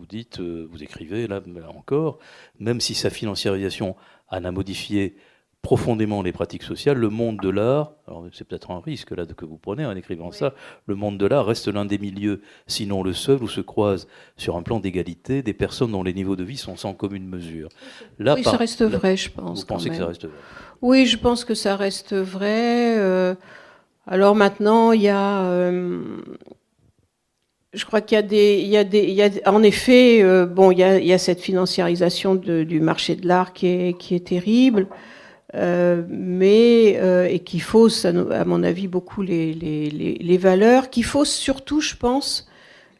dites, vous écrivez là encore, même si sa financiarisation en a modifié profondément les pratiques sociales, le monde de l'art, alors c'est peut-être un risque là que vous prenez en écrivant ça, le monde de l'art reste l'un des milieux, sinon le seul, où se croisent sur un plan d'égalité des personnes dont les niveaux de vie sont sans commune mesure. Là, ça reste vrai, je pense. Vous pensez que ça reste vrai? Oui, je pense que ça reste vrai. Alors maintenant, il y a... je crois qu'il y a en effet, il y a cette financiarisation du marché de l'art qui est terrible. Et qui fausse, à mon avis, beaucoup les valeurs, qui fausse surtout, je pense,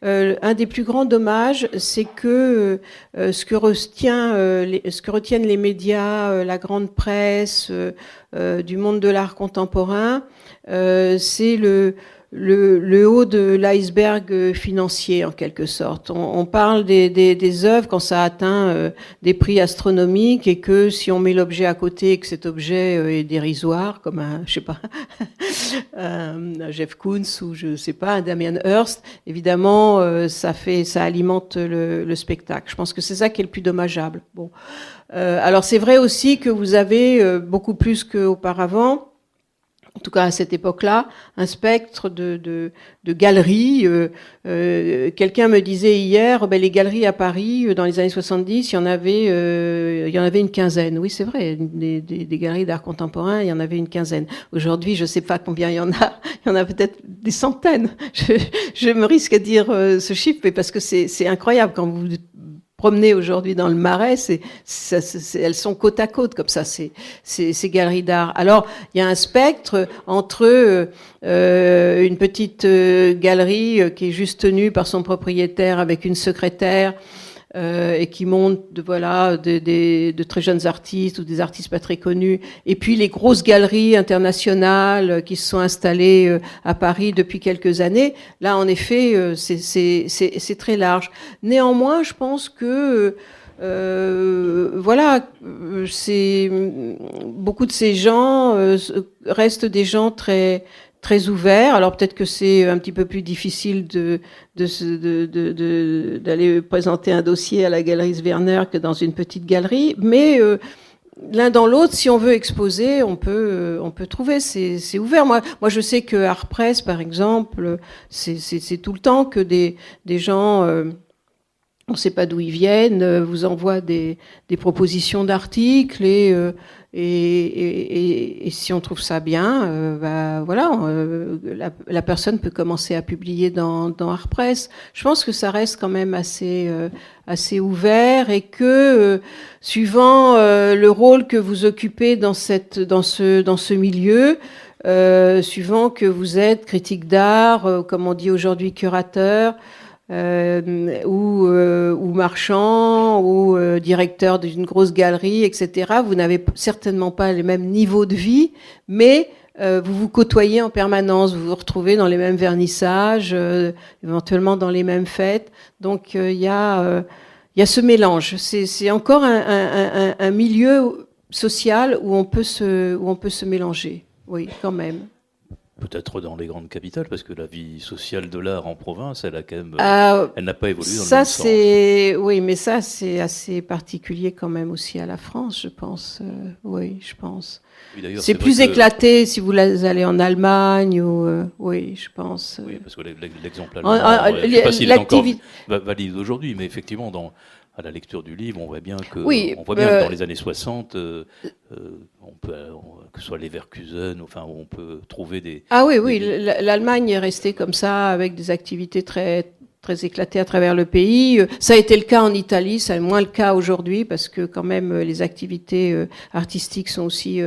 un des plus grands dommages, c'est que ce que retiennent les médias, la grande presse du monde de l'art contemporain, c'est le haut de l'iceberg financier, en quelque sorte. On parle des œuvres quand ça atteint des prix astronomiques et que si on met l'objet à côté et que cet objet est dérisoire, comme un, je sais pas, un Jeff Koons ou je sais pas, un Damien Hirst, évidemment, ça alimente le spectacle. Je pense que c'est ça qui est le plus dommageable. Bon. Alors c'est vrai aussi que vous avez beaucoup plus qu'auparavant, en tout cas à cette époque-là, un spectre de galeries. Quelqu'un me disait hier, les galeries à Paris, dans les années 70, il y en avait une quinzaine. Oui, c'est vrai, des galeries d'art contemporain, il y en avait une quinzaine. Aujourd'hui, je ne sais pas combien il y en a. Il y en a peut-être des centaines. Je me risque à dire ce chiffre, mais parce que c'est incroyable quand vous promener aujourd'hui dans le Marais, elles sont côte à côte comme ça, ces galeries d'art. Alors, il y a un spectre entre une petite galerie qui est juste tenue par son propriétaire avec une secrétaire et qui montre de très jeunes artistes ou des artistes pas très connus, et puis les grosses galeries internationales qui se sont installées à Paris depuis quelques années. Là, en effet, c'est très large. Néanmoins, je pense que beaucoup de ces gens restent des gens très très ouverts. Alors peut-être que c'est un petit peu plus difficile d'aller présenter un dossier à la galerie Werner que dans une petite galerie, mais l'un dans l'autre, si on veut exposer, on peut trouver, c'est ouvert. Moi, je sais que Art Press, par exemple, c'est tout le temps que des gens, on ne sait pas d'où ils viennent, vous envoient des propositions d'articles et si on trouve ça bien, la personne peut commencer à publier dans Art Press. Je pense que ça reste quand même assez ouvert et que suivant le rôle que vous occupez dans ce milieu, suivant que vous êtes critique d'art, comme on dit aujourd'hui curateur, ou marchand, ou directeur d'une grosse galerie, etc. Vous n'avez certainement pas les mêmes niveaux de vie, mais vous vous côtoyez en permanence, vous vous retrouvez dans les mêmes vernissages, éventuellement dans les mêmes fêtes. Donc il y a ce mélange. C'est encore un milieu social où on peut se mélanger. Oui, quand même. Peut-être dans les grandes capitales, parce que la vie sociale de l'art en province, elle a quand même, elle n'a pas évolué dans le même sens. Oui, mais ça, c'est assez particulier quand même aussi à la France, je pense. Oui, je pense. Oui, c'est plus éclaté si vous allez en Allemagne ou oui, je pense. Oui, parce que l'exemple allemand, je ne sais pas s'il est encore valide aujourd'hui, mais effectivement, à la lecture du livre, on voit bien que, que dans les années 60, on peut, que ce soit Leverkusen, enfin, on peut trouver des... Ah oui, l'Allemagne est restée comme ça, avec des activités très, très éclatées à travers le pays. Ça a été le cas en Italie, ça est moins le cas aujourd'hui, parce que quand même, les activités artistiques sont aussi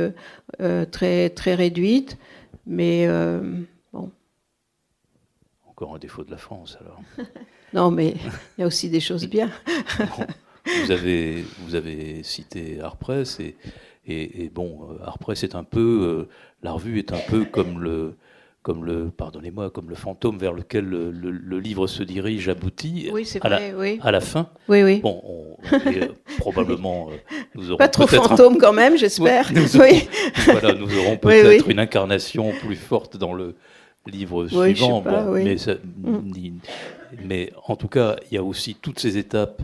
très, très réduites. Mais bon. Encore un défaut de la France, alors. Non, mais il y a aussi des choses bien. Bon, vous avez cité Art Press et bon, Art Press est un peu, la revue est un peu comme le fantôme vers lequel le livre se dirige aboutit. Oui, c'est vrai, à la fin. Oui. Bon, probablement nous aurons pas trop fantôme quand même, j'espère. Nous aurons peut-être une incarnation plus forte dans le livre suivant. Je sais pas, oui. Mais en tout cas, il y a aussi toutes ces étapes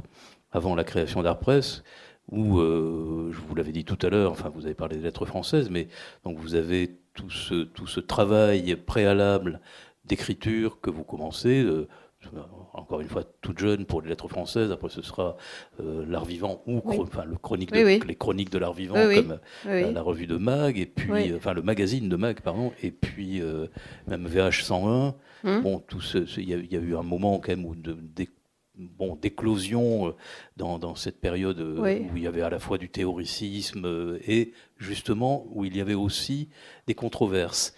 avant la création d'Art Press où, je vous l'avais dit tout à l'heure, enfin vous avez parlé des lettres françaises, mais donc vous avez tout ce travail préalable d'écriture que vous commencez, encore une fois toute jeune pour les lettres françaises, après ce sera l'art vivant ou les chroniques de l'art vivant comme la revue de Mag, et puis le magazine de Mag, pardon, et puis même VH 101. Bon, il y a eu un moment quand même d'éclosion dans cette période où il y avait à la fois du théoricisme et justement où il y avait aussi des controverses.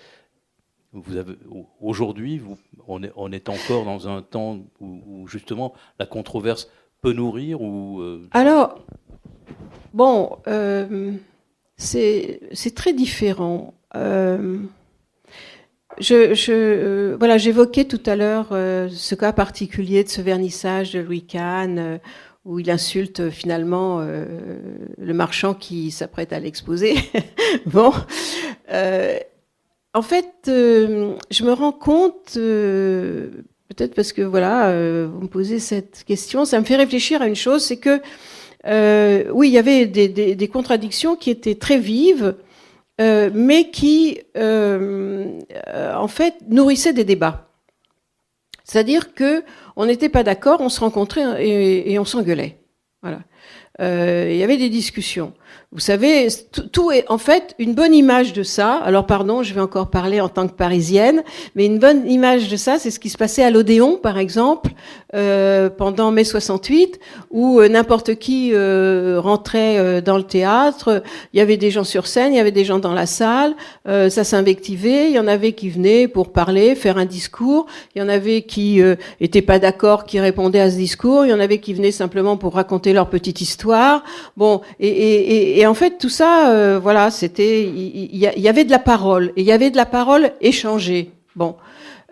Aujourd'hui, on est encore dans un temps où justement la controverse peut nourrir ou... Alors, bon, c'est très différent. voilà, j'évoquais tout à l'heure ce cas particulier de ce vernissage de Louis Kahn, où il insulte finalement le marchand qui s'apprête à l'exposer. Bon, en fait, je me rends compte, peut-être parce que voilà, vous me posez cette question, ça me fait réfléchir à une chose, c'est que oui, il y avait des contradictions qui étaient très vives, mais qui, en fait, nourrissaient des débats. C'est-à-dire que on n'était pas d'accord, on se rencontrait et on s'engueulait. Voilà. Il y avait des discussions. Vous savez, tout est en fait une bonne image de ça. Alors pardon, je vais encore parler en tant que Parisienne, mais une bonne image de ça, c'est ce qui se passait à l'Odéon, par exemple, pendant mai 68, où n'importe qui rentrait dans le théâtre. Il y avait des gens sur scène, il y avait des gens dans la salle. Ça s'invectivait. Il y en avait qui venaient pour parler, faire un discours. Il y en avait qui étaient pas d'accord, qui répondaient à ce discours. Il y en avait qui venaient simplement pour raconter leur petite histoire. Bon, et en fait, tout ça, voilà, c'était, il y avait de la parole, et il y avait de la parole échangée. Bon,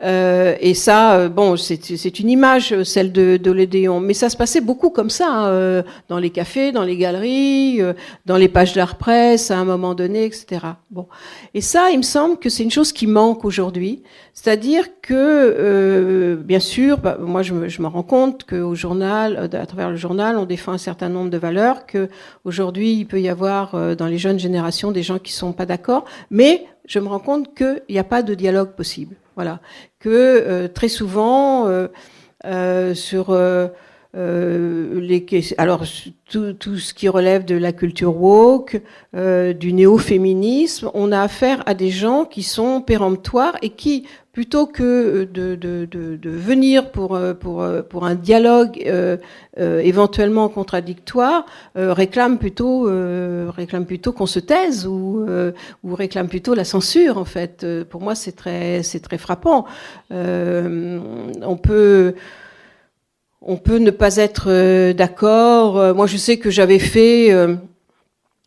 et ça, bon, c'est une image, celle de l'Odéon, mais ça se passait beaucoup comme ça, hein, dans les cafés, dans les galeries, dans les pages d'art presse, à un moment donné, etc. Bon, et ça, il me semble que c'est une chose qui manque aujourd'hui, c'est-à-dire que, bien sûr, bah, moi, je me rends compte qu'au journal, à travers le journal, on défend un certain nombre de valeurs, que aujourd'hui, il peut y avoir dans les jeunes générations des gens qui sont pas d'accord, mais je me rends compte qu'il n'y a pas de dialogue possible. Voilà, que très souvent sur alors tout ce qui relève de la culture woke, du néo-féminisme, on a affaire à des gens qui sont péremptoires et qui, plutôt que de venir pour un dialogue éventuellement contradictoire, réclament plutôt qu'on se taise ou réclament plutôt la censure. En fait, pour moi, c'est très frappant. On peut ne pas être d'accord. Moi, je sais que j'avais fait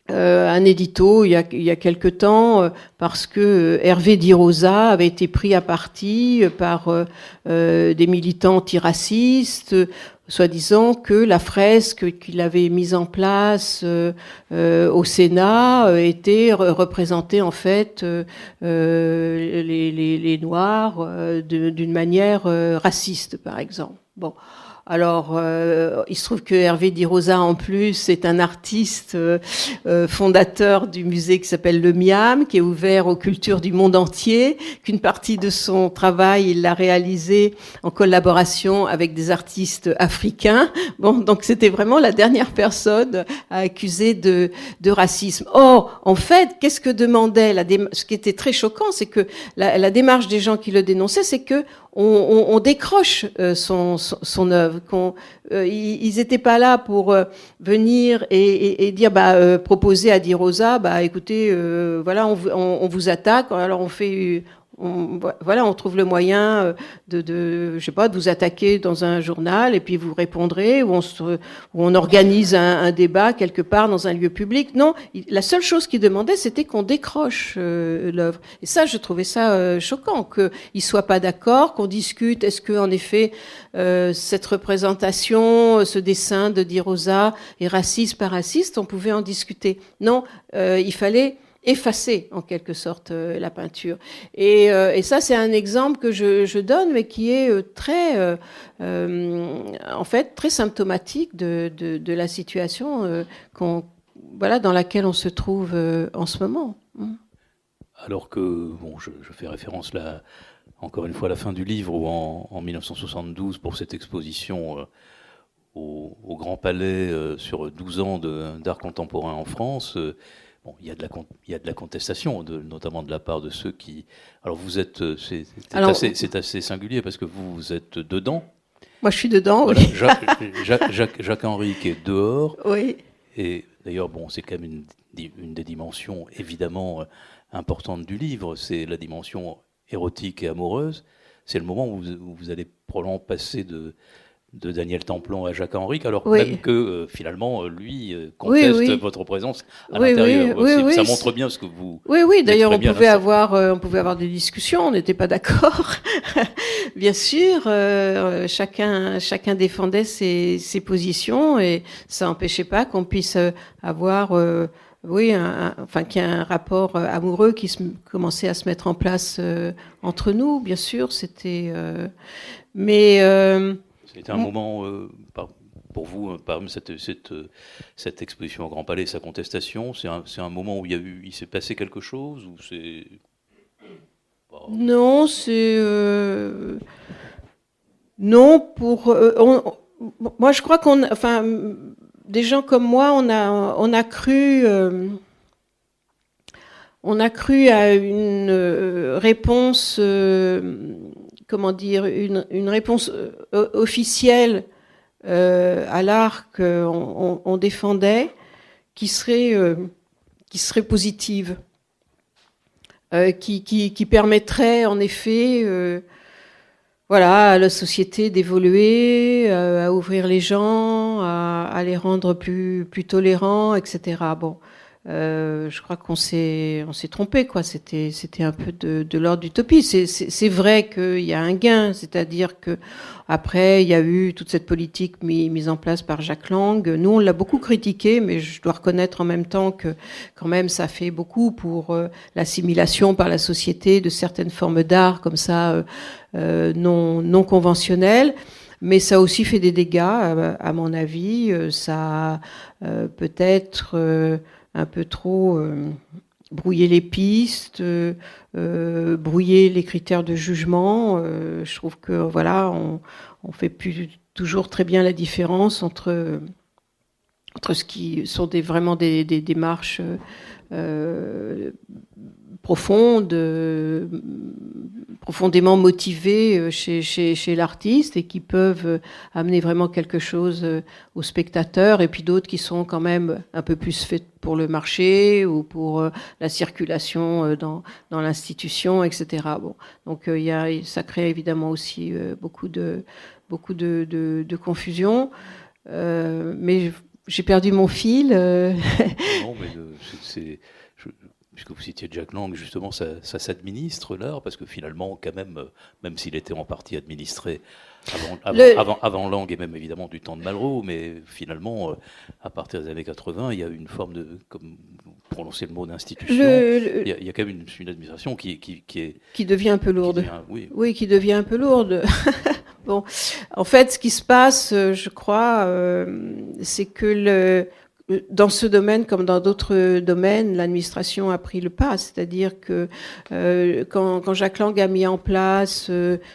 un édito il y a quelque temps parce que Hervé Di Rosa avait été pris à partie par des militants antiracistes, soi-disant que la fresque qu'il avait mise en place au Sénat représentait en fait les Noirs d'une manière raciste, par exemple. Bon. Alors, il se trouve que Hervé Di Rosa, en plus, est un artiste fondateur du musée qui s'appelle le MIAM, qui est ouvert aux cultures du monde entier, qu'une partie de son travail, il l'a réalisé en collaboration avec des artistes africains. Bon, donc c'était vraiment la dernière personne à accuser de racisme. Or, en fait, qu'est-ce que demandait ce qui était très choquant, c'est que la démarche des gens qui le dénonçaient, c'est que on décroche son œuvre. Ils n'étaient pas là pour venir et dire, proposer à Di Rosa, écoutez, voilà, on vous attaque, alors on fait. On trouve le moyen je sais pas, de vous attaquer dans un journal et puis vous répondrez, ou on organise un débat quelque part dans un lieu public. Non, la seule chose qu'il demandait, c'était qu'on décroche l'œuvre. Et ça, je trouvais ça choquant, qu'ils soient pas d'accord, qu'on discute. Est-ce que, en effet, cette représentation, ce dessin de Di Rosa est raciste, pas raciste? On pouvait en discuter. Non, il fallait effacer en quelque sorte la peinture. Et ça, c'est un exemple que je donne, mais qui est en fait très symptomatique de la situation dans laquelle on se trouve en ce moment. Alors que, bon, je fais référence là, encore une fois, à la fin du livre, où en 1972, pour cette exposition au Grand Palais sur 12 ans d'art contemporain en France, bon, il y a de la contestation, notamment de la part de ceux qui... Alors vous êtes... C'est assez singulier parce que vous êtes dedans. Moi, je suis dedans, voilà, oui. Jacques-Henri qui est dehors. Oui. Et d'ailleurs, bon, c'est quand même une des dimensions évidemment importantes du livre. C'est la dimension érotique et amoureuse. C'est le moment où vous allez probablement passer de Daniel Templon à Jacques Henrique, alors Oui. même que finalement, lui conteste Oui. votre présence à Oui, l'intérieur. oui, Ça oui, montre bien ce que vous... Oui, d'ailleurs, exprimez à on pouvait avoir des discussions, on n'était pas d'accord. Bien sûr, chacun défendait ses positions et ça n'empêchait pas qu'on puisse avoir, enfin, qu'il y ait un rapport amoureux qui commençait à se mettre en place entre nous, bien sûr. Mais C'était un moment, pour vous, par exemple, cette exposition au Grand Palais, sa contestation, c'est un moment où il s'est passé quelque chose, ou c'est... non, non, moi, je crois enfin, des gens comme moi, on a cru à une réponse, comment dire, une réponse officielle à l'art qu'on défendait, qui serait positive, qui permettrait en effet voilà, à la société d'évoluer, à ouvrir les gens, à les rendre plus tolérants, etc. Bon, je crois qu'on s'est trompé, quoi. C'était un peu de l'ordre d'utopie. C'est vrai qu'il y a un gain, c'est-à-dire que après il y a eu toute cette politique mise en place par Jacques Lang. Nous, on l'a beaucoup critiqué, mais je dois reconnaître en même temps que quand même ça fait beaucoup pour l'assimilation par la société de certaines formes d'art comme ça. Non conventionnel, mais ça a aussi fait des dégâts, à mon avis. Ça a peut-être un peu trop brouillé les pistes, brouillé les critères de jugement. Je trouve que voilà, on fait plus toujours très bien la différence entre ce qui sont vraiment des démarches profondes, profondément motivées chez l'artiste et qui peuvent amener vraiment quelque chose au spectateur, et puis d'autres qui sont quand même un peu plus faites pour le marché ou pour la circulation dans l'institution, etc. Bon, donc ça crée évidemment aussi beaucoup de confusion, mais j'ai perdu mon fil. Non, mais puisque vous citiez Jack Lang, justement, ça s'administre l'art, parce que finalement, quand même s'il était en partie administré avant Lang, et même évidemment du temps de Malraux, mais finalement, à partir des années 80, il y a une forme de, comme vous prononcez le mot, d'institution. Il y a quand même une administration qui devient un peu lourde. Oui, qui devient un peu lourde. Bon, en fait, ce qui se passe, je crois, c'est que dans ce domaine, comme dans d'autres domaines, l'administration a pris le pas. C'est-à-dire que quand Jacques Lang a mis en place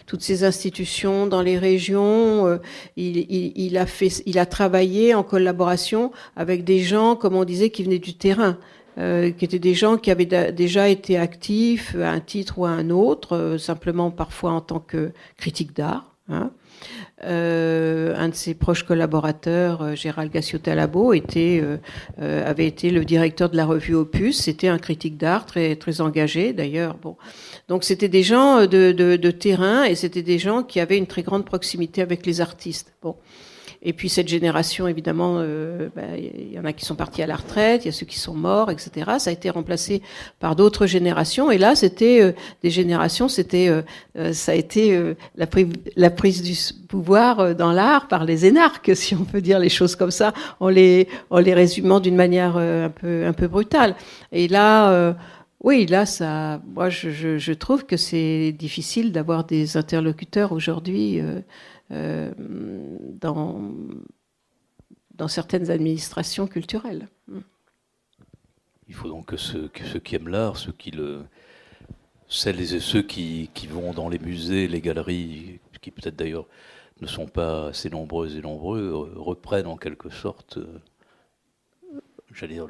toutes ces institutions dans les régions, il a travaillé en collaboration avec des gens, comme on disait, qui venaient du terrain. Qui étaient des gens qui avaient déjà été actifs à un titre ou à un autre, simplement parfois en tant que critique d'art. Hein. Un de ses proches collaborateurs, Gérald Gassiot-Talabo, avait été le directeur de la revue Opus. C'était un critique d'art très, très engagé, d'ailleurs. Bon. Donc c'était des gens de terrain, et c'était des gens qui avaient une très grande proximité avec les artistes. Bon. Et puis cette génération, évidemment, il y en a qui sont partis à la retraite, il y a ceux qui sont morts, etc. Ça a été remplacé par d'autres générations. Et là, c'était des générations, ça a été la prise du pouvoir dans l'art par les énarques, si on peut dire les choses comme ça, en les résumant d'une manière un peu brutale. Et là... oui, là, moi, je trouve que c'est difficile d'avoir des interlocuteurs aujourd'hui dans certaines administrations culturelles. Il faut donc que ceux qui aiment l'art, celles et ceux qui vont dans les musées, les galeries, qui peut-être d'ailleurs ne sont pas assez nombreuses et nombreux, reprennent en quelque sorte, j'allais dire,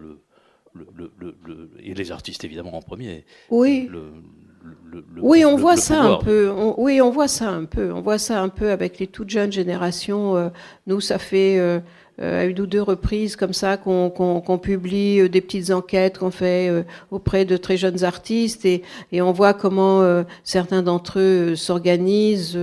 et les artistes évidemment en premier. Oui. On voit ça un peu. On voit ça un peu. On voit ça un peu avec les toutes jeunes générations. Nous, ça fait à une ou deux reprises comme ça qu'on publie des petites enquêtes qu'on fait auprès de très jeunes artistes, et on voit comment certains d'entre eux s'organisent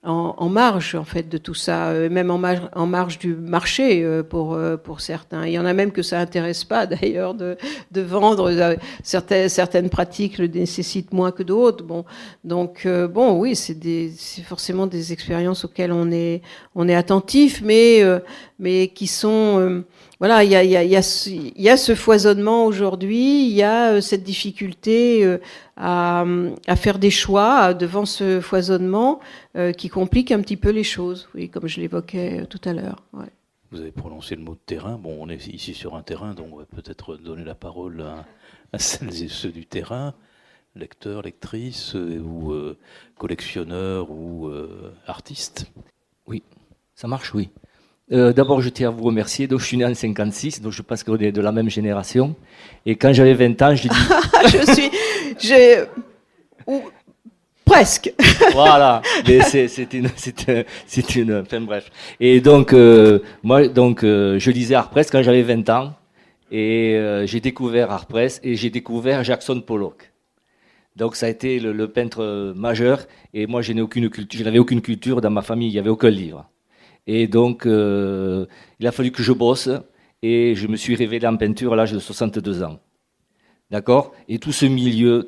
en marge en fait de tout ça, même en marge du marché pour certains. Il y en a même que ça intéresse pas d'ailleurs de vendre. Certaines pratiques le nécessitent moins que d'autres. Bon, donc bon, oui, c'est forcément des expériences auxquelles on est attentif, mais qui sont voilà, il y a ce foisonnement aujourd'hui, il y a cette difficulté à faire des choix devant ce foisonnement qui complique un petit peu les choses, oui, comme je l'évoquais tout à l'heure. Ouais. Vous avez prononcé le mot de terrain. Bon, on est ici sur un terrain, donc on va peut-être donner la parole à celles et ceux du terrain, lecteurs, lectrices, ou collectionneurs, ou artistes. Oui, ça marche, oui. D'abord, je tiens à vous remercier. Donc, je suis né en 56, donc je pense qu'on est de la même génération. Et quand j'avais 20 ans, j'ai dit... Presque. Voilà. Mais c'est une... Enfin, bref. Et donc, moi, je lisais Art Press quand j'avais 20 ans. Et j'ai découvert Art Press et j'ai découvert Jackson Pollock. Donc, ça a été le peintre majeur. Et moi, je n'avais aucune culture dans ma famille. Il n'y avait aucun livre. Et donc, il a fallu que je bosse et je me suis révélé en peinture à l'âge de 62 ans. D'accord ? Et tout ce milieu,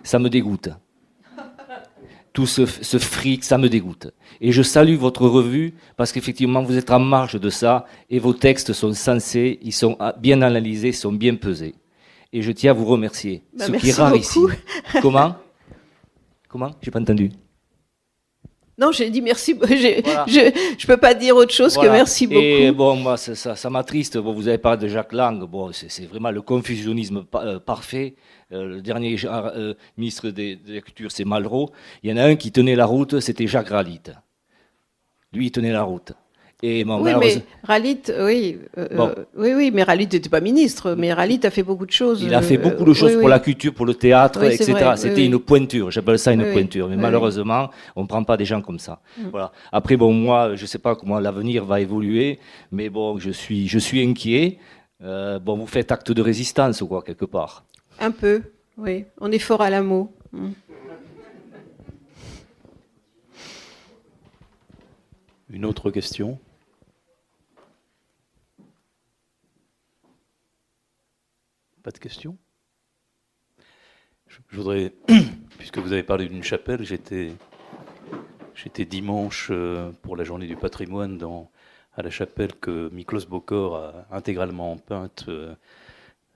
ça me dégoûte. Tout ce fric, ça me dégoûte. Et je salue votre revue parce qu'effectivement, vous êtes en marge de ça et vos textes sont sensés, ils sont bien analysés, ils sont bien pesés. Et je tiens à vous remercier. Ce qui est rarissime. Comment ? J'ai pas entendu. Non, j'ai dit merci. Voilà. Je peux pas dire autre chose que merci beaucoup. Et bon, moi, ça m'attriste. Bon, vous avez parlé de Jacques Lang. Bon, c'est vraiment le confusionnisme parfait. Le dernier ministre de la Culture, c'est Malraux. Il y en a un qui tenait la route, c'était Jacques Ralite. Lui, il tenait la route. Et bon, oui, mais Ralite, oui, mais Ralite n'était pas ministre. Mais Ralite a fait beaucoup de choses. Il a fait beaucoup de choses pour la culture, pour le théâtre, etc. Vrai, c'était une pointure. J'appelle ça une pointure. Mais malheureusement, on ne prend pas des gens comme ça. Voilà. Après, bon, moi, je ne sais pas comment l'avenir va évoluer, mais bon, je suis inquiet. Bon, vous faites acte de résistance, quoi, quelque part. Un peu, oui. On est fort à la mot. Une autre question ? Pas de questions ? Je voudrais, puisque vous avez parlé d'une chapelle, j'étais dimanche pour la journée du patrimoine à la chapelle que Miklos Bokor a intégralement peinte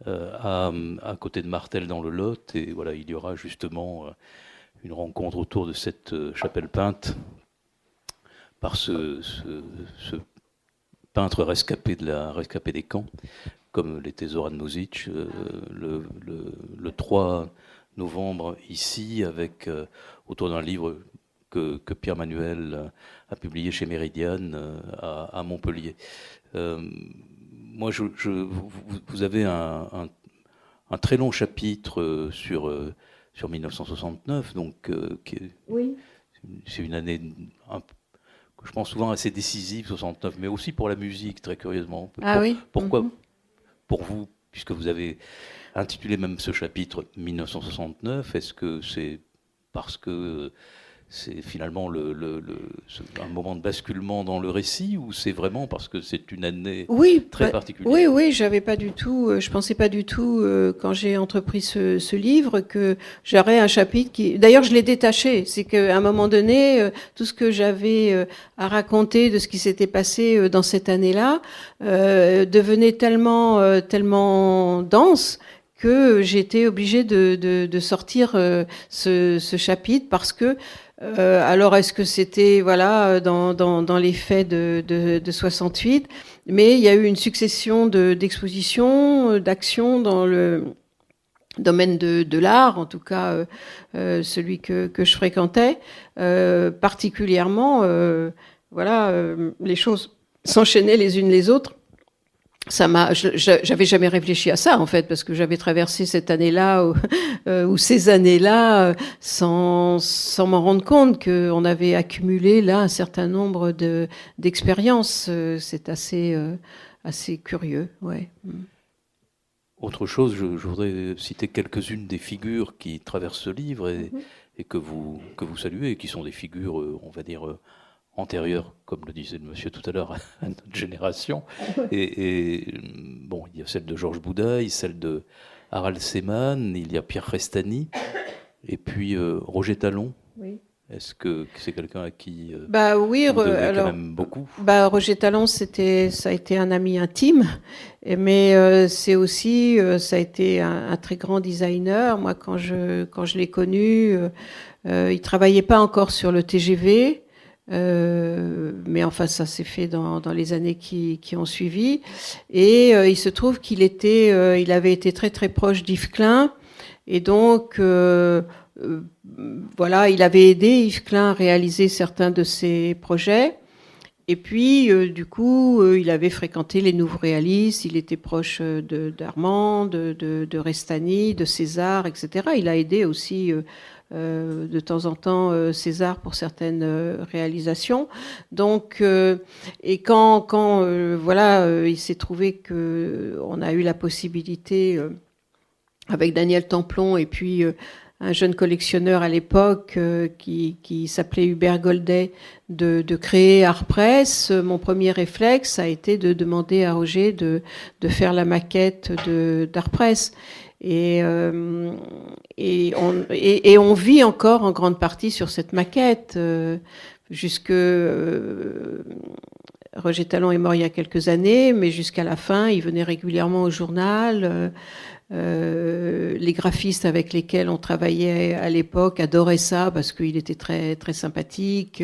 à côté de Martel dans le Lot. Et voilà, il y aura justement une rencontre autour de cette chapelle peinte par ce peintre rescapé des camps, comme l'était Zoran Mozic, le 3 novembre ici, avec autour d'un livre que Pierre Manuel a publié chez Méridiane à Montpellier. Moi, vous avez un très long chapitre sur 1969, donc oui. C'est une année que je pense souvent assez décisive, 69, mais aussi pour la musique, très curieusement. Pourquoi, pour vous, puisque vous avez intitulé même ce chapitre 1969, est-ce que c'est parce que c'est finalement un moment de basculement dans le récit, ou c'est vraiment parce que c'est une année très particulière ? Oui, je pensais pas du tout quand j'ai entrepris ce livre que j'aurais un chapitre qui... D'ailleurs, je l'ai détaché. C'est qu'à un moment donné, tout ce que j'avais à raconter de ce qui s'était passé dans cette année-là devenait tellement dense que j'étais obligée de sortir ce chapitre parce que alors est-ce que c'était dans les faits de 68, mais il y a eu une succession d'expositions, d'actions dans le domaine de l'art, en tout cas celui que je fréquentais, particulièrement les choses s'enchaînaient les unes les autres. J'avais jamais réfléchi à ça en fait, parce que j'avais traversé cette année-là ou ces années-là sans m'en rendre compte qu'on avait accumulé là un certain nombre d'expériences. C'est assez curieux, ouais. Autre chose, je voudrais citer quelques-unes des figures qui traversent ce livre, et que vous saluez, et qui sont des figures, on va dire, antérieures, comme le disait le monsieur tout à l'heure, à notre génération. Et bon, il y a celle de Georges Boudaille, celle de Harald Seemann, il y a Pierre Restani, et puis Roger Talon. Oui. Est-ce que c'est quelqu'un à qui oui, vous devez alors, quand même beaucoup? Roger Talon, ça a été un ami intime, mais c'est aussi, ça a été un très grand designer. Moi, quand je l'ai connu, il travaillait pas encore sur le TGV, mais enfin, ça s'est fait dans les années qui ont suivi. Et il se trouve il avait été très très proche d'Yves Klein, et donc voilà, il avait aidé Yves Klein à réaliser certains de ses projets. Et puis, du coup, il avait fréquenté les nouveaux réalistes, il était proche d'Armand, de Restani, de César, etc. Il a aidé aussi de temps en temps César pour certaines réalisations. Donc, et quand voilà, il s'est trouvé que on a eu la possibilité avec Daniel Templon et puis un jeune collectionneur à l'époque qui s'appelait Hubert Goldet de créer Artpress. Mon premier réflexe a été de demander à Roger de faire la maquette d'Artpress. Et on vit encore en grande partie sur cette maquette jusque Roger Talon est mort il y a quelques années, mais jusqu'à la fin, il venait régulièrement au journal. Les graphistes avec lesquels on travaillait à l'époque adoraient ça parce qu'il était très très sympathique,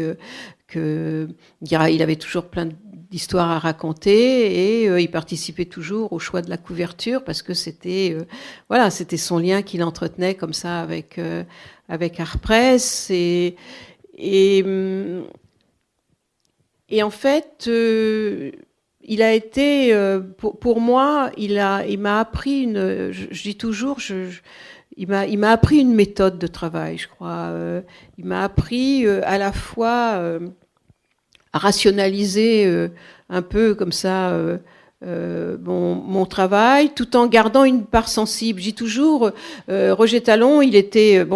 il avait toujours plein d'histoires à raconter, et il participait toujours au choix de la couverture parce que c'était son lien qu'il entretenait comme ça avec Artpress, et en fait il a été, pour moi, il m'a appris je dis toujours, il m'a appris une méthode de travail, je crois. Il m'a appris à la fois à rationaliser un peu comme ça mon travail, tout en gardant une part sensible. Je dis toujours, Roger Talon, il était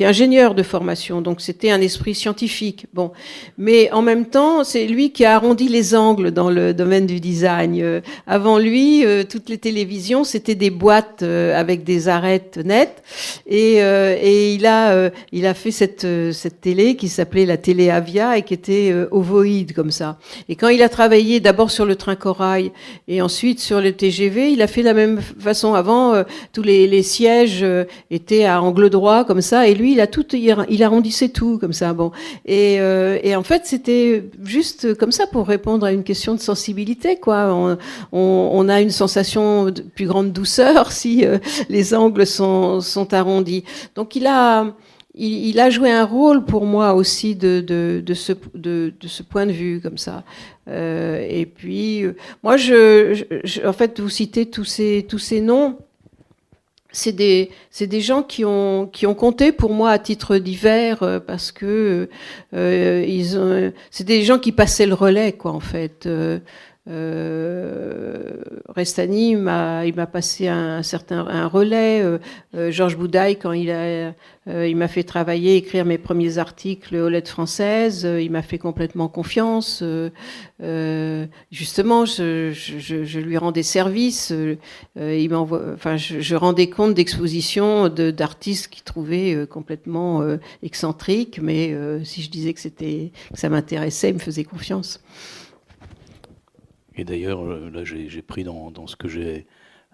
ingénieur de formation, donc c'était un esprit scientifique. Bon, mais en même temps, c'est lui qui a arrondi les angles dans le domaine du design. Avant lui, toutes les télévisions, c'était des boîtes avec des arêtes nettes, et il a fait cette télé qui s'appelait la télé Avia et qui était ovoïde comme ça. Et quand il a travaillé d'abord sur le train corail et ensuite sur le TGV, il a fait de la même façon. Avant, tous les sièges étaient à angle droit comme ça, et lui, il arrondissait tout comme ça. Bon, et en fait, c'était juste comme ça pour répondre à une question de sensibilité, quoi. On a une sensation de plus grande douceur si les angles sont arrondis. Donc, il a joué un rôle pour moi aussi de ce point de vue comme ça. Et puis moi, en fait, vous citez tous ces noms. C'est des gens qui ont compté pour moi à titre divers, parce que c'est des gens qui passaient le relais, quoi, en fait. Restani, il m'a passé un relais. Georges Boudaille, quand il m'a fait travailler, écrire mes premiers articles aux Lettres françaises, il m'a fait complètement confiance. Justement, je lui rendais service. Je rendais compte d'expositions d'artistes qu'il trouvait complètement excentriques, mais si je disais que ça m'intéressait, il me faisait confiance. Et d'ailleurs, là, j'ai pris dans ce que j'ai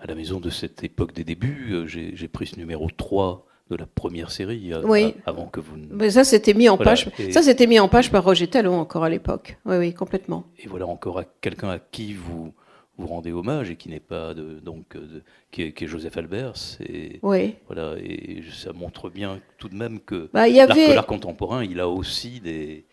à la maison de cette époque des débuts, j'ai pris ce numéro 3 de la première série, oui. Avant que vous... Mais ça, c'était mis en page. Ça, c'était mis en page par Roger Talon, encore à l'époque. Oui, oui, complètement. Et voilà encore quelqu'un à qui vous rendez hommage, et qui n'est pas qui est Joseph Albers. Oui. Voilà, et ça montre bien tout de même que l'art contemporain, il a aussi des...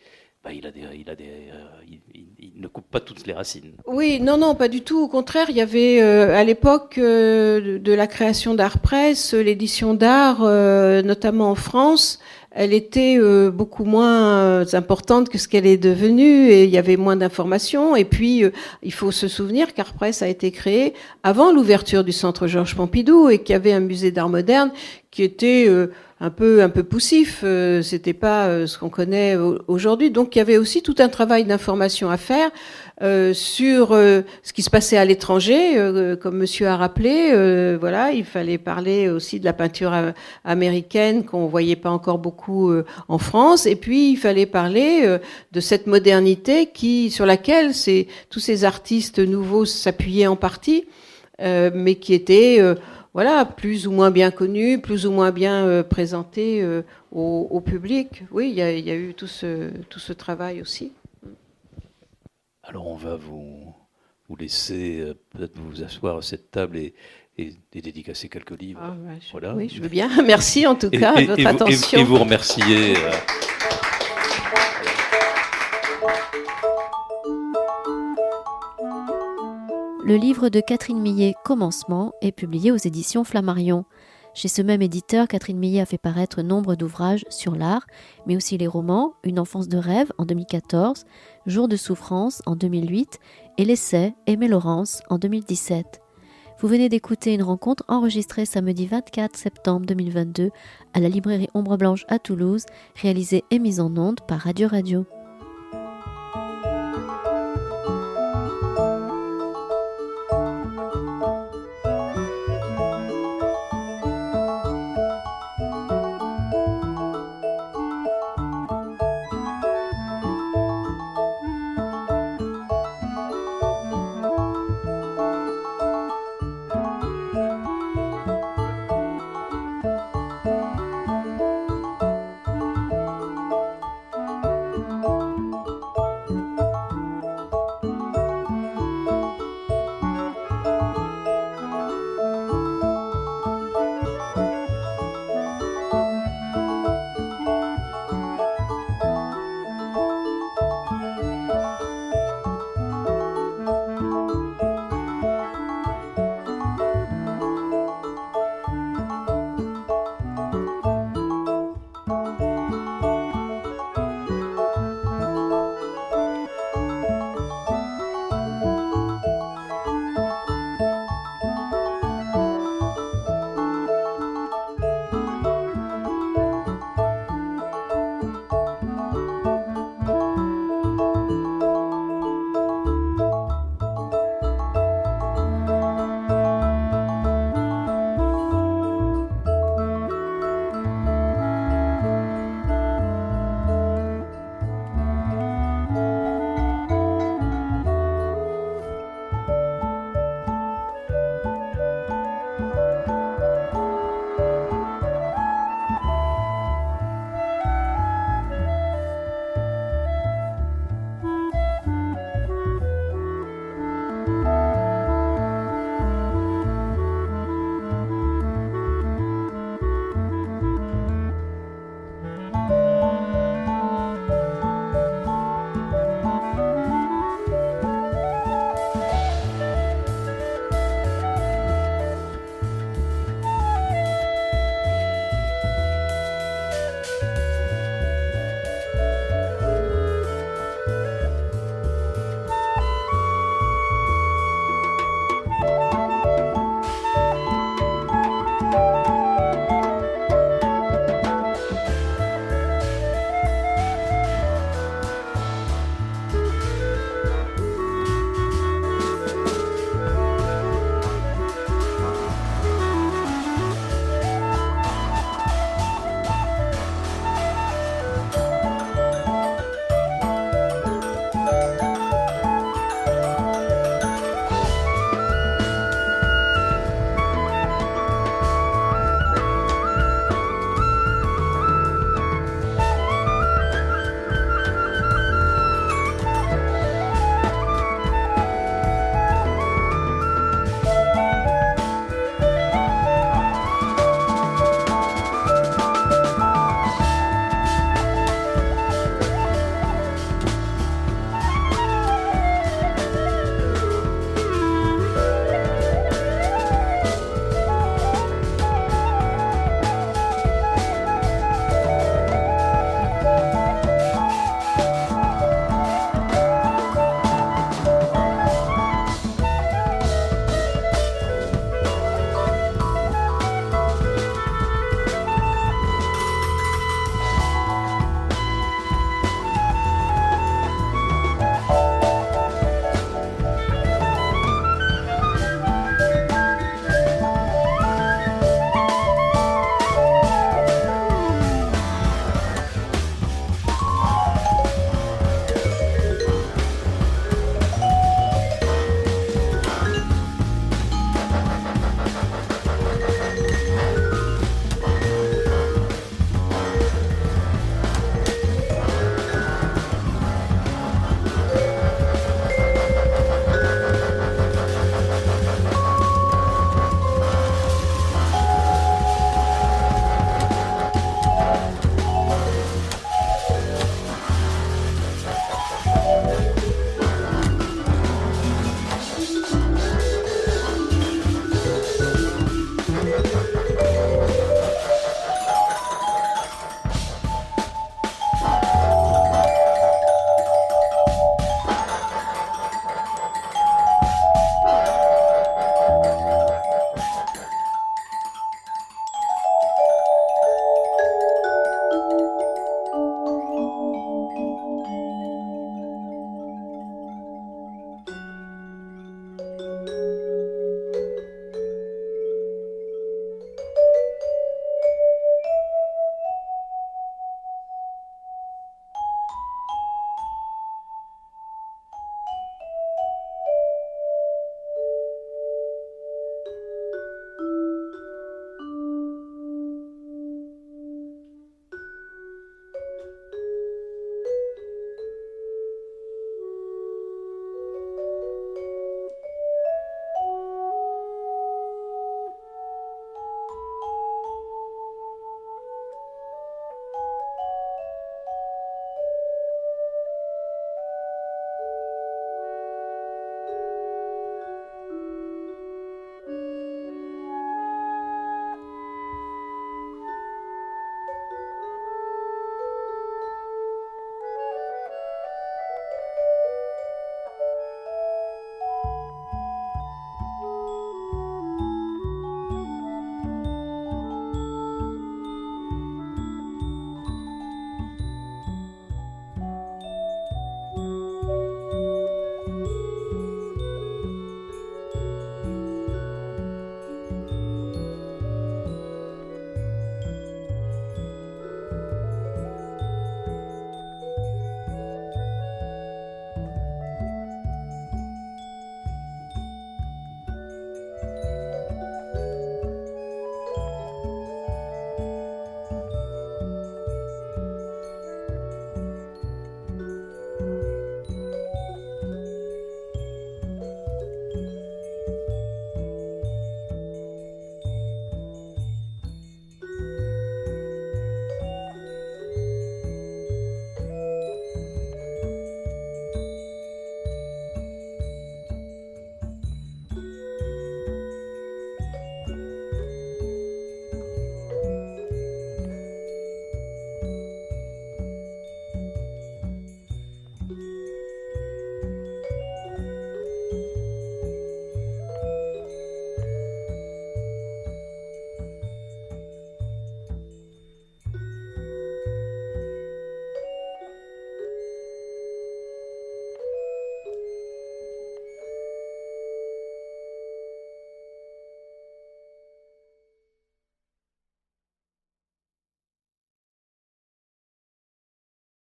il ne coupe pas toutes les racines. Oui, non, pas du tout. Au contraire, il y avait à l'époque de la création d'Artpress, l'édition d'art, notamment en France, elle était beaucoup moins importante que ce qu'elle est devenue, et il y avait moins d'informations. Et puis, il faut se souvenir qu'Artpress a été créé avant l'ouverture du Centre Georges Pompidou, et qu'il y avait un musée d'art moderne qui était un peu poussif. C'était pas ce qu'on connaît aujourd'hui. Donc il y avait aussi tout un travail d'information à faire sur ce qui se passait à l'étranger, comme Monsieur a rappelé. Voilà, il fallait parler aussi de la peinture américaine qu'on voyait pas encore beaucoup en France. Et puis il fallait parler de cette modernité sur laquelle tous ces artistes nouveaux s'appuyaient en partie, mais qui étaient voilà, plus ou moins bien connus, plus ou moins bien présentés au public. Oui, il y a eu tout ce travail aussi. Alors on va vous laisser peut-être vous asseoir à cette table et dédicacer quelques livres. Ah, ouais, voilà. Oui, je veux bien. Merci en tout cas de votre attention. Et vous remercier. Le livre de Catherine Millet, Commencement, est publié aux éditions Flammarion. Chez ce même éditeur, Catherine Millet a fait paraître nombre d'ouvrages sur l'art, mais aussi les romans Une enfance de rêve en 2014, Jour de souffrance en 2008 et l'essai Aimé Laurence en 2017. Vous venez d'écouter une rencontre enregistrée samedi 24 septembre 2022 à la librairie Ombre Blanche à Toulouse, réalisée et mise en onde par Radio Radio.